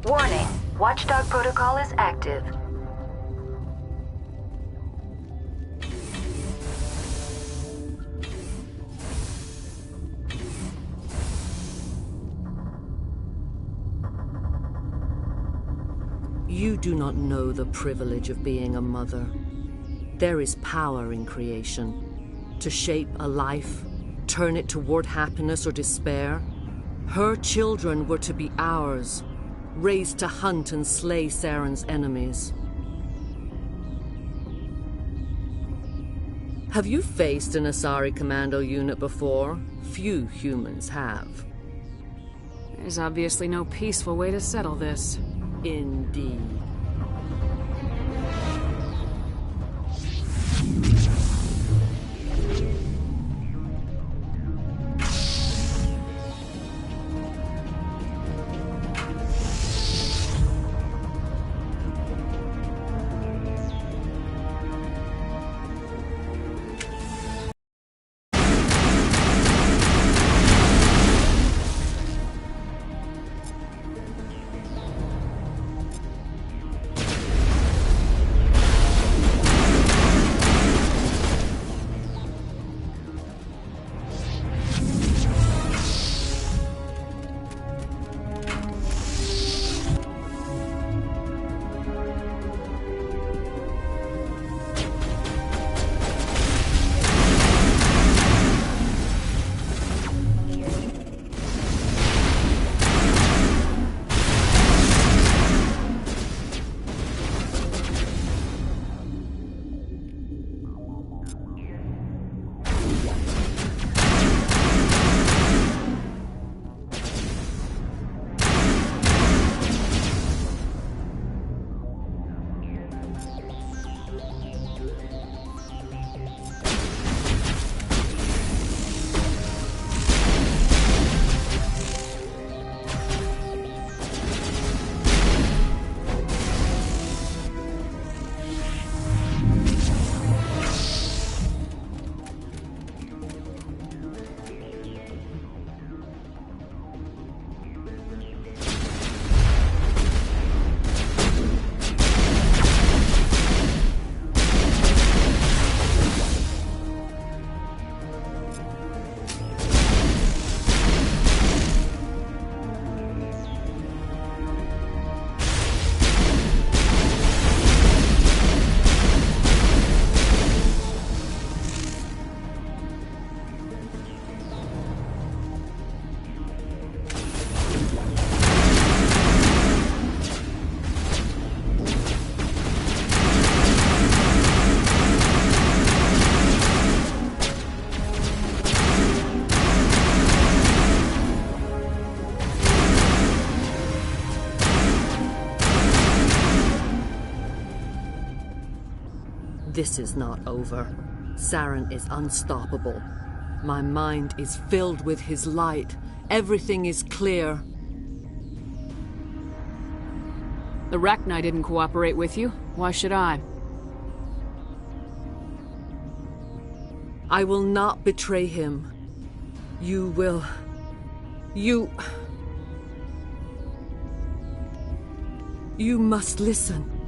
Warning, Watchdog protocol is active. You do not know the privilege of being a mother. There is power in creation. To shape a life, turn it toward happiness or despair. Her children were to be ours, raised to hunt and slay Saren's enemies. Have you faced an Asari commando unit before? Few humans have. There's obviously no peaceful way to settle this. Indeed. This is not over. Saren is unstoppable. My mind is filled with his light. Everything is clear. The Rachni didn't cooperate with you. Why should I? I will not betray him. You will... You must listen.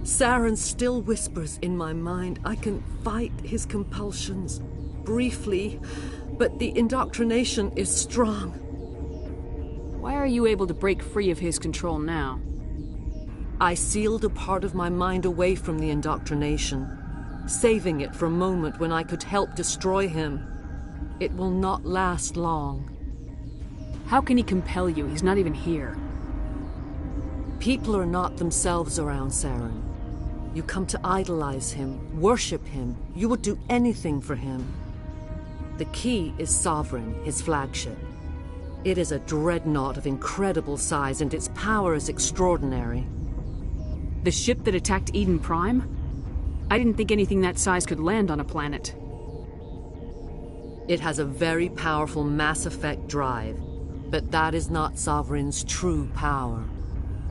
Saren still whispers in my mind. I can fight his compulsions, briefly, but the indoctrination is strong. Why are you able to break free of his control now? I sealed a part of my mind away from the indoctrination, saving it for a moment when I could help destroy him. It will not last long. How can he compel you? He's not even here. People are not themselves around Saren. You come to idolize him, worship him. You would do anything for him. The key is Sovereign, his flagship. It is a dreadnought of incredible size, and its power is extraordinary. The ship that attacked Eden Prime? I didn't think anything that size could land on a planet. It has a very powerful Mass Effect drive, but that is not Sovereign's true power.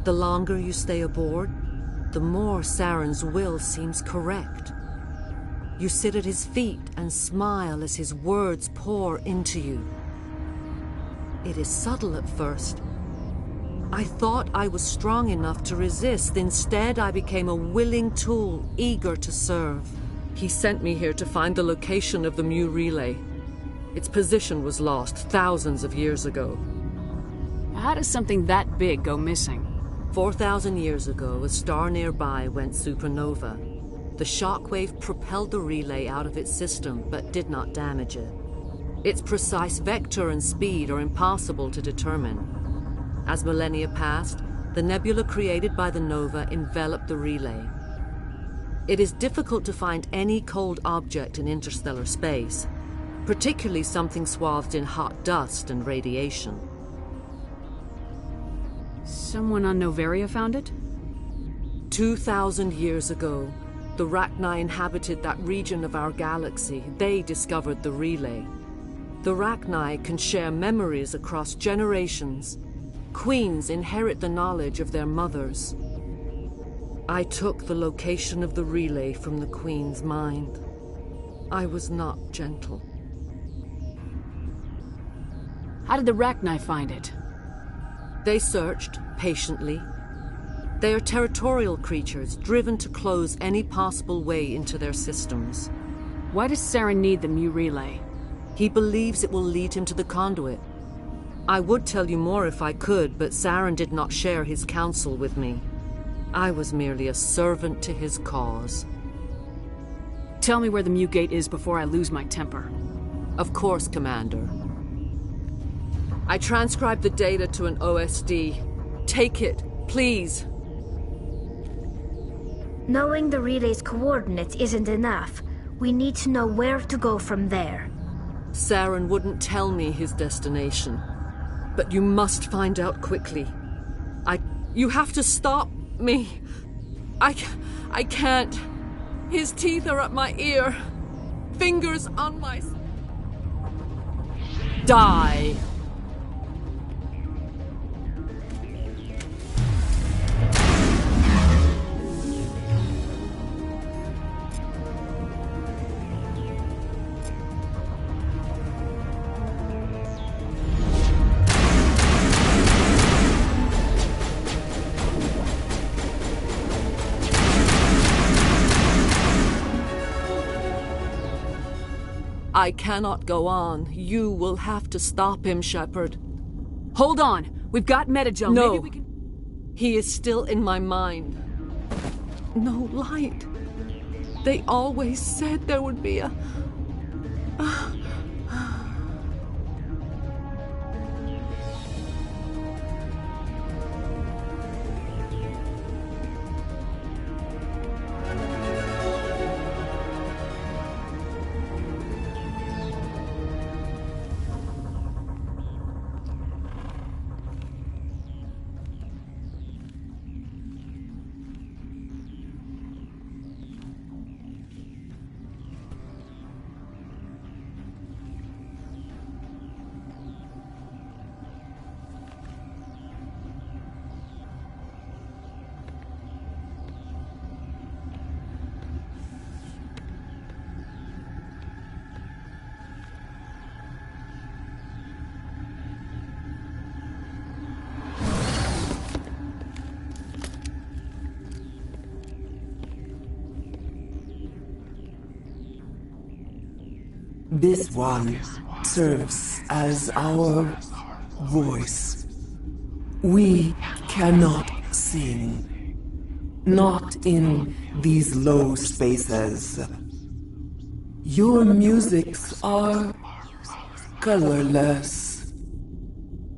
The longer you stay aboard, the more Saren's will seems correct. You sit at his feet and smile as his words pour into you. It is subtle at first. I thought I was strong enough to resist. Instead, I became a willing tool, eager to serve. He sent me here to find the location of the Mu relay. Its position was lost thousands of years ago. How does something that big go missing? 4,000 years ago, a star nearby went supernova. The shockwave propelled the relay out of its system, but did not damage it. Its precise vector and speed are impossible to determine. As millennia passed, the nebula created by the nova enveloped the relay. It is difficult to find any cold object in interstellar space, particularly something swathed in hot dust and radiation. Someone on Noveria found it? 2,000 years ago, the Rachni inhabited that region of our galaxy. They discovered the relay. The Rachni can share memories across generations. Queens inherit the knowledge of their mothers. I took the location of the relay from the Queen's mind. I was not gentle. How did the Rachni find it? They searched, patiently. They are territorial creatures, driven to close any possible way into their systems. Why does Saren need the Mu relay? He believes it will lead him to the conduit. I would tell you more if I could, but Saren did not share his counsel with me. I was merely a servant to his cause. Tell me where the Mu gate is before I lose my temper. Of course, Commander. I transcribed the data to an OSD. Take it, please. Knowing the relay's coordinates isn't enough. We need to know where to go from there. Saren wouldn't tell me his destination. But you must find out quickly. You have to stop me. I can't. His teeth are at my ear. Fingers on my... Die! I cannot go on. You will have to stop him, Shepard. Hold on! We've got Metagel. No. Maybe we can... He is still in my mind. No light. They always said there would be a... This one serves as our voice. We cannot sing. Not in these low spaces. Your musics are colorless.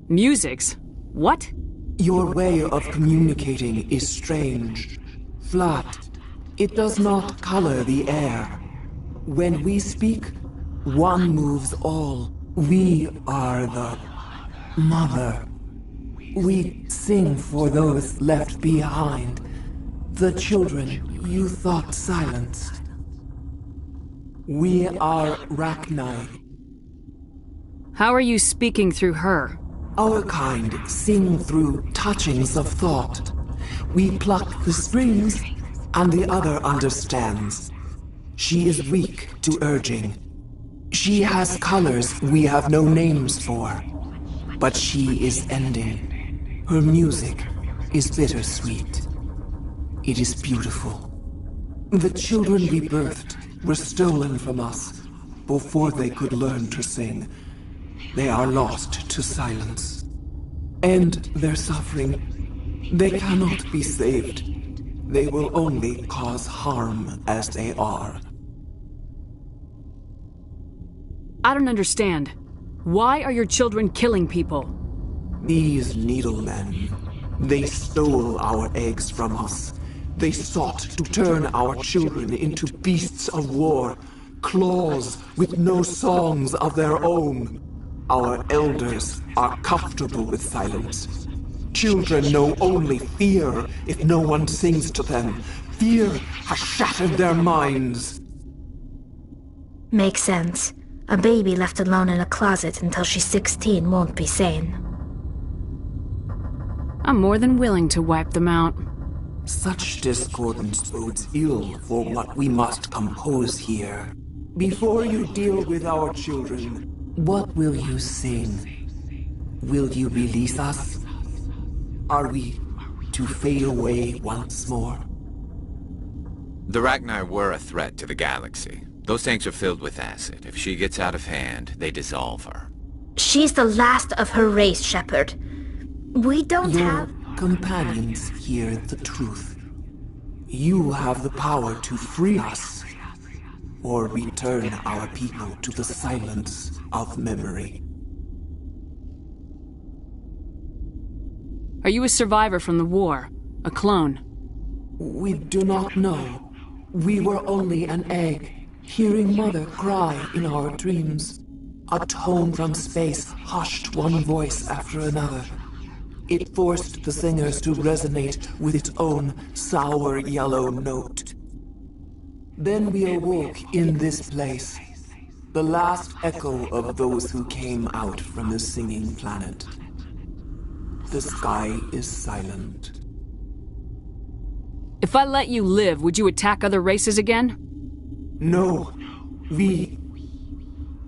Musics? What? Your way of communicating is strange. Flat. It does not color the air. When we speak, one moves all. We are the mother. We sing for those left behind. The children you thought silenced. We are Rachni. How are you speaking through her? Our kind sing through touchings of thought. We pluck the strings, and the other understands. She is weak to urging. She has colors we have no names for. But she is ending. Her music is bittersweet. It is beautiful. The children we birthed were stolen from us before they could learn to sing. They are lost to silence. And their suffering, they cannot be saved. They will only cause harm as they are. I don't understand. Why are your children killing people? These needlemen, they stole our eggs from us. They sought to turn our children into beasts of war, claws with no songs of their own. Our elders are comfortable with silence. Children know only fear if no one sings to them. Fear has shattered their minds. Makes sense. A baby left alone in a closet until she's 16 won't be sane. I'm more than willing to wipe them out. Such discordance bodes ill for what we must compose here. Before you deal with our children, what will you sing? Will you release us? Are we to fade away once more? The Rachni were a threat to the galaxy. Those tanks are filled with acid. If she gets out of hand, they dissolve her. She's the last of her race, Shepard. We don't have... companions hear the truth. You have the power to free us, or return our people to the silence of memory. Are you a survivor from the war? A clone? We do not know. We were only an egg, hearing Mother cry in our dreams. A tone from space hushed one voice after another. It forced the singers to resonate with its own sour yellow note. Then we awoke in this place, the last echo of those who came out from the singing planet. The sky is silent. If I let you live, would you attack other races again? No,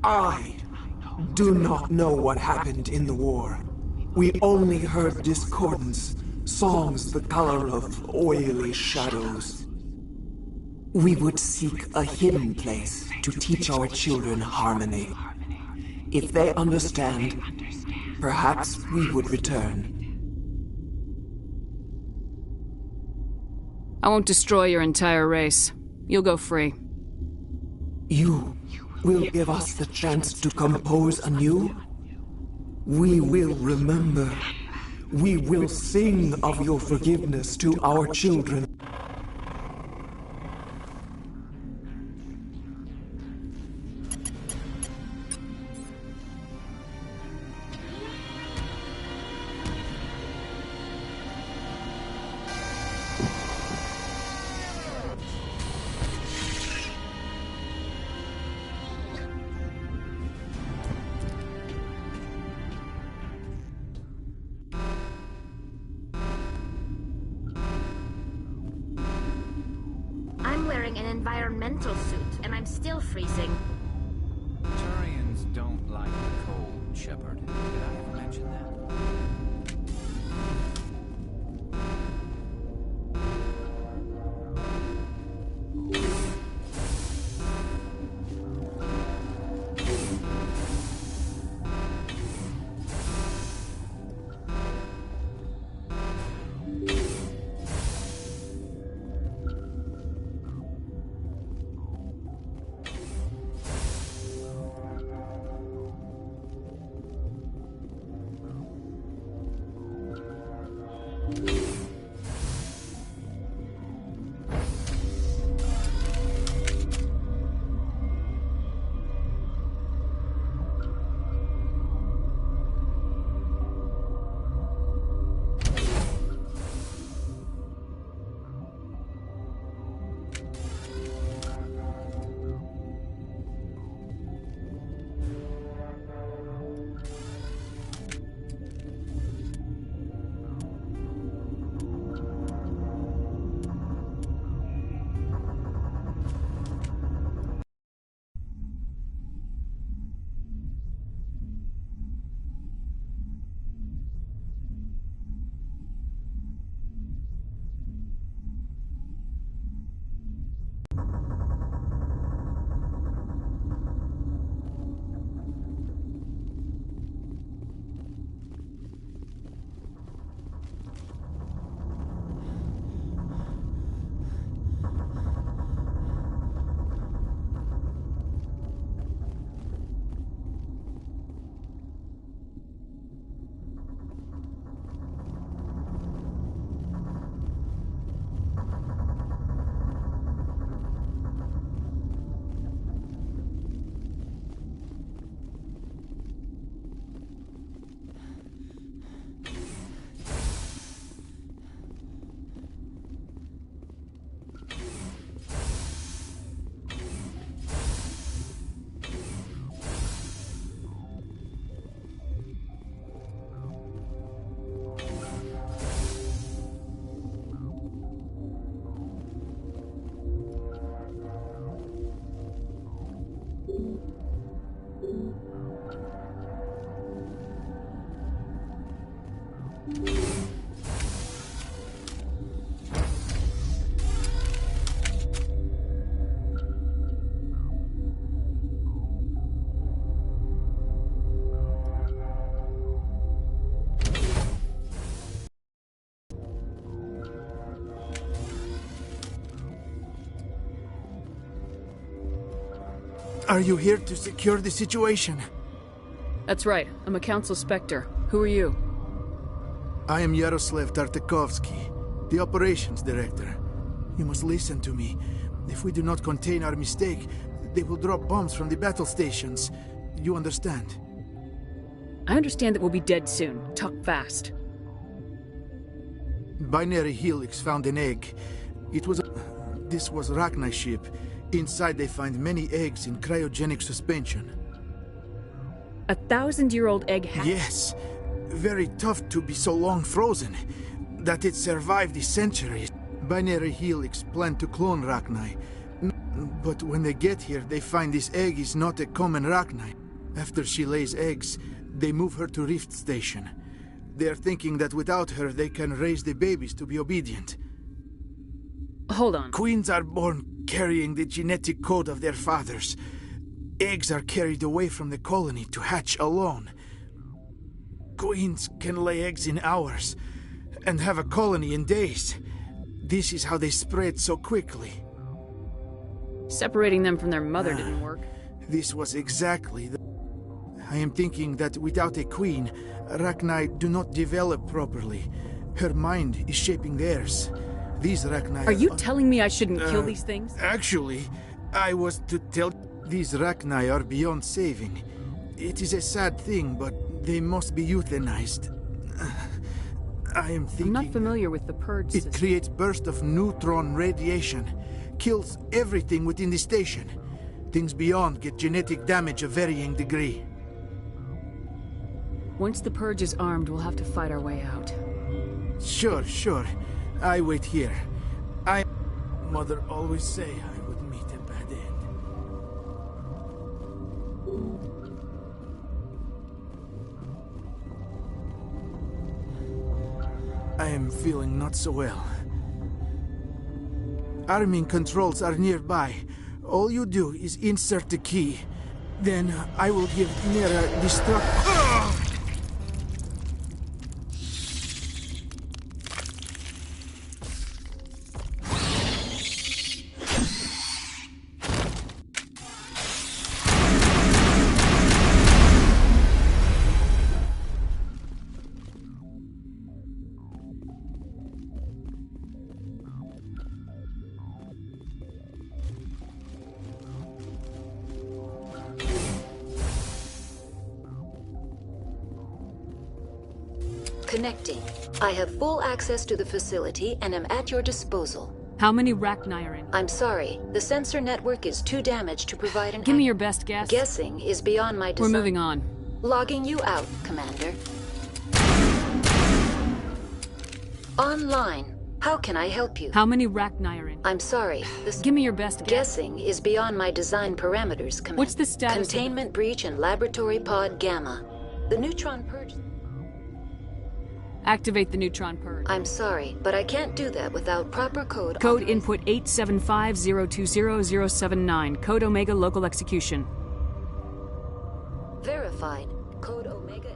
I do not know what happened in the war. We only heard discordance, songs the color of oily shadows. We would seek a hidden place to teach our children harmony. If they understand, perhaps we would return. I won't destroy your entire race. You'll go free. You will give us the chance to compose anew? We will remember. We will sing of your forgiveness to our children. I'm wearing an environmental suit, and I'm still freezing. Turians don't like the cold, Shepard. Did I ever mention that? Are you here to secure the situation? That's right. I'm a Council Spectre. Who are you? I am Yaroslav Tartakovsky, the Operations Director. You must listen to me. If we do not contain our mistake, they will drop bombs from the battle stations. You understand? I understand that we'll be dead soon. Talk fast. Binary Helix found an egg. This was Rachni's ship. Inside they find many eggs in cryogenic suspension. 1,000-year-old egg hatch? Yes. Very tough to be so long frozen. That it survived the centuries. Binary Helix planned to clone Rachni. But when they get here, they find this egg is not a common Rachni. After she lays eggs, they move her to Rift Station. They are thinking that without her, they can raise the babies to be obedient. Hold on. Queens are born carrying the genetic code of their fathers. Eggs are carried away from the colony to hatch alone. Queens can lay eggs in hours and have a colony in days. This is how they spread so quickly. Separating them from their mother didn't work. This was exactly the... I am thinking that without a queen, Rachni do not develop properly. Her mind is shaping theirs. These Rachni... Are you telling me I shouldn't kill these things? Actually, I was to tell... These Rachni are beyond saving. It is a sad thing, but they must be euthanized. I am thinking... I'm not familiar with the purge system. It creates bursts of neutron radiation. Kills everything within the station. Things beyond get genetic damage of varying degree. Once the purge is armed, we'll have to fight our way out. Sure. I wait here. Mother always say I would meet a bad end. I am feeling not so well. Arming controls are nearby. All you do is insert the key. Then I will give Mira destruct... Connecting. I have full access to the facility and am at your disposal. How many Rachni are in? I'm sorry. The sensor network is too damaged to provide an... Give me your best guess. Guessing is beyond my design. We're moving on. Logging you out, Commander. Online. How can I help you? How many Rachni are in? I'm sorry. Give me your best guess. Guessing is beyond my design parameters, Commander. What's the status? Containment breach in Laboratory Pod Gamma. The neutron purge... Activate the neutron purge. I'm sorry, but I can't do that without proper code... Code input 875020079. Code Omega local execution. Verified. Code Omega...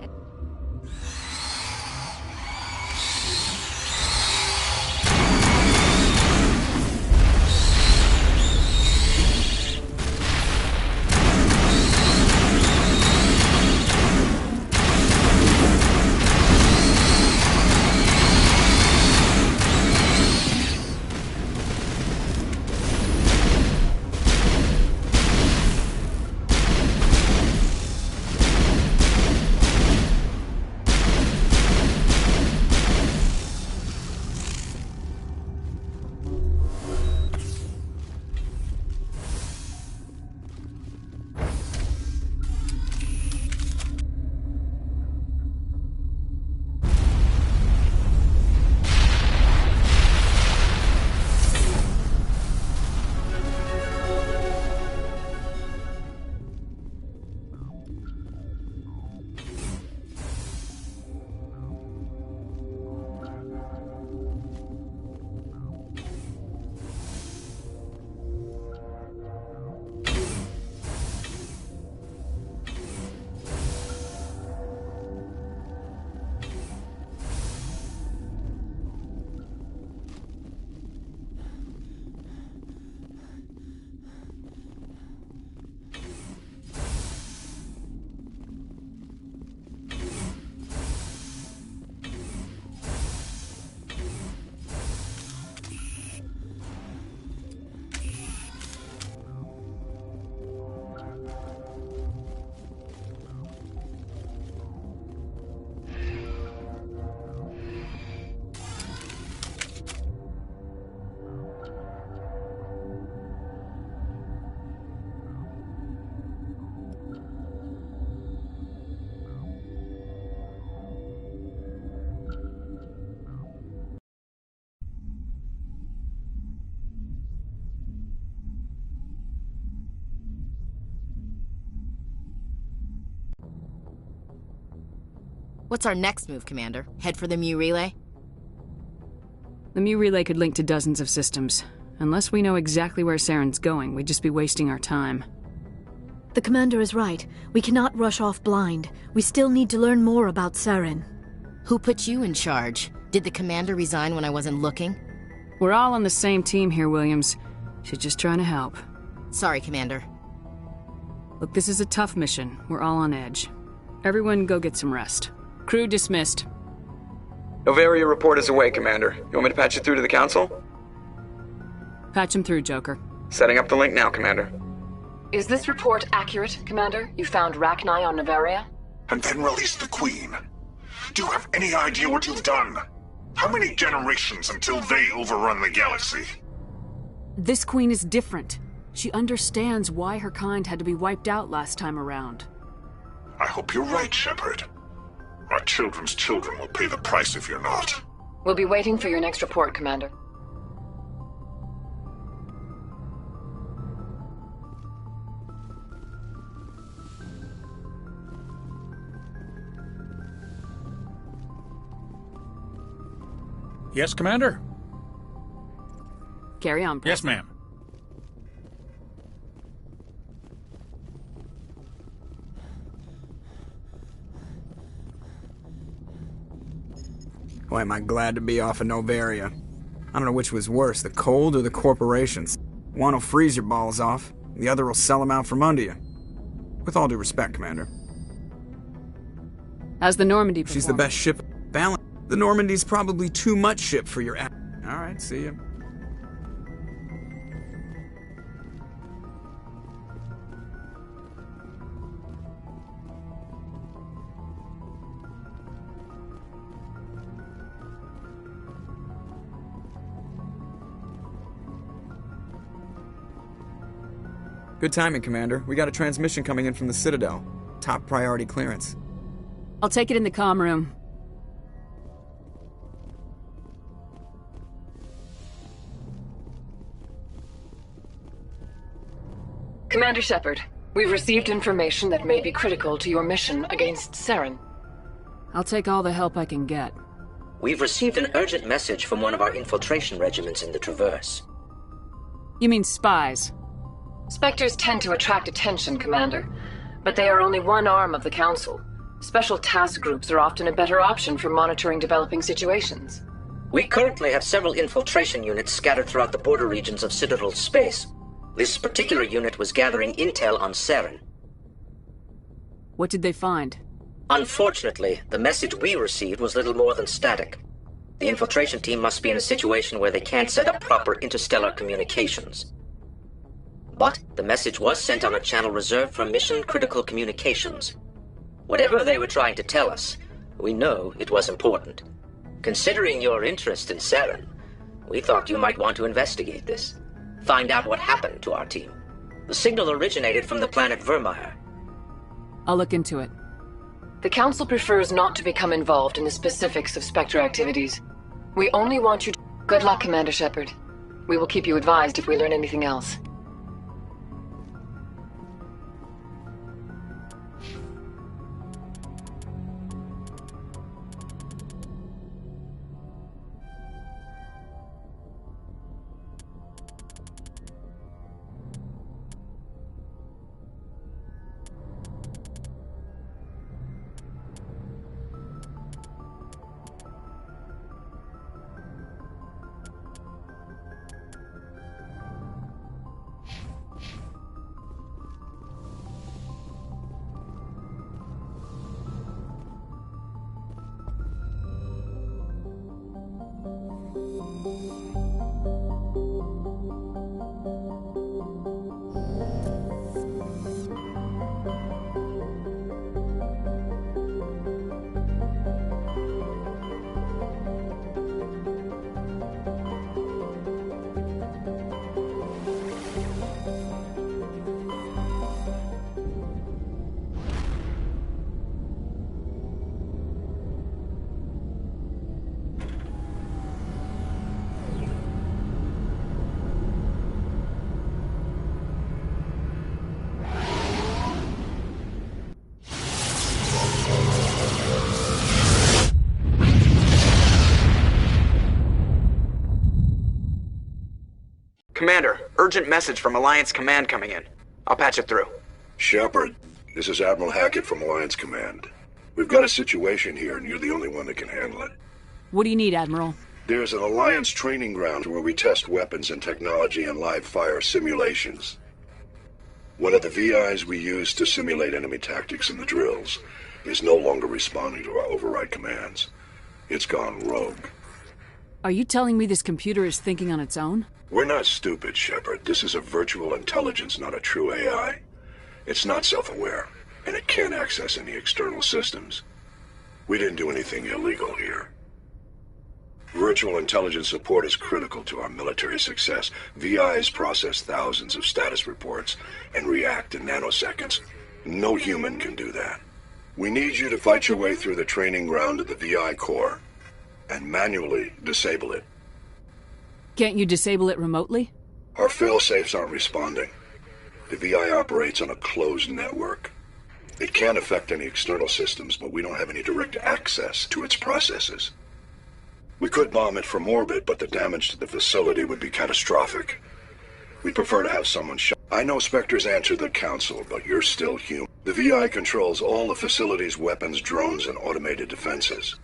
What's our next move, Commander? Head for the Mu Relay? The Mu Relay could link to dozens of systems. Unless we know exactly where Saren's going, we'd just be wasting our time. The Commander is right. We cannot rush off blind. We still need to learn more about Saren. Who put you in charge? Did the Commander resign when I wasn't looking? We're all on the same team here, Williams. She's just trying to help. Sorry, Commander. Look, this is a tough mission. We're all on edge. Everyone go get some rest. Crew dismissed. Noveria report is away, Commander. You want me to patch you through to the Council? Patch him through, Joker. Setting up the link now, Commander. Is this report accurate, Commander? You found Rachni on Noveria? And then released the Queen. Do you have any idea what you've done? How many generations until they overrun the galaxy? This Queen is different. She understands why her kind had to be wiped out last time around. I hope you're right, Shepard. Our children's children will pay the price if you're not. We'll be waiting for your next report, Commander. Yes, Commander? Carry on, Yes, ma'am. Boy, am I glad to be off of Noveria. I don't know which was worse, the cold or the corporations. One will freeze your balls off, the other will sell them out from under you. With all due respect, Commander. How's the Normandy perform? She's the best ship. Balance. The Normandy's probably too much ship for your Alright, see ya. Good timing, Commander. We got a transmission coming in from the Citadel. Top priority clearance. I'll take it in the comm room. Commander Shepard, we've received information that may be critical to your mission against Saren. I'll take all the help I can get. We've received an urgent message from one of our infiltration regiments in the Traverse. You mean spies? Spectres tend to attract attention, Commander, but they are only one arm of the Council. Special task groups are often a better option for monitoring developing situations. We currently have several infiltration units scattered throughout the border regions of Citadel space. This particular unit was gathering intel on Saren. What did they find? Unfortunately, the message we received was little more than static. The infiltration team must be in a situation where they can't set up proper interstellar communications. But the message was sent on a channel reserved for mission-critical communications. Whatever they were trying to tell us, we know it was important. Considering your interest in Saren, we thought you might want to investigate this. Find out what happened to our team. The signal originated from the planet Vermeer. I'll look into it. The Council prefers not to become involved in the specifics of Spectre activities. We only want you to... Good luck, Commander Shepard. We will keep you advised if we learn anything else. Commander, urgent message from Alliance Command coming in. I'll patch it through. Shepard, this is Admiral Hackett from Alliance Command. We've got a situation here, and you're the only one that can handle it. What do you need, Admiral? There's an Alliance training ground where we test weapons and technology in live fire simulations. One of the VIs we use to simulate enemy tactics in the drills is no longer responding to our override commands. It's gone rogue. Are you telling me this computer is thinking on its own? We're not stupid, Shepard. This is a virtual intelligence, not a true AI. It's not self-aware, and it can't access any external systems. We didn't do anything illegal here. Virtual intelligence support is critical to our military success. VIs process thousands of status reports and react in nanoseconds. No human can do that. We need you to fight your way through the training ground of the VI core and manually disable it. Can't you disable it remotely? Our fail-safes aren't responding. The VI operates on a closed network. It can't affect any external systems, but we don't have any direct access to its processes. We could bomb it from orbit, but the damage to the facility would be catastrophic. We'd prefer to have someone shot. I know Spectres answer the Council, but you're still human. The VI controls all the facility's weapons, drones, and automated defenses.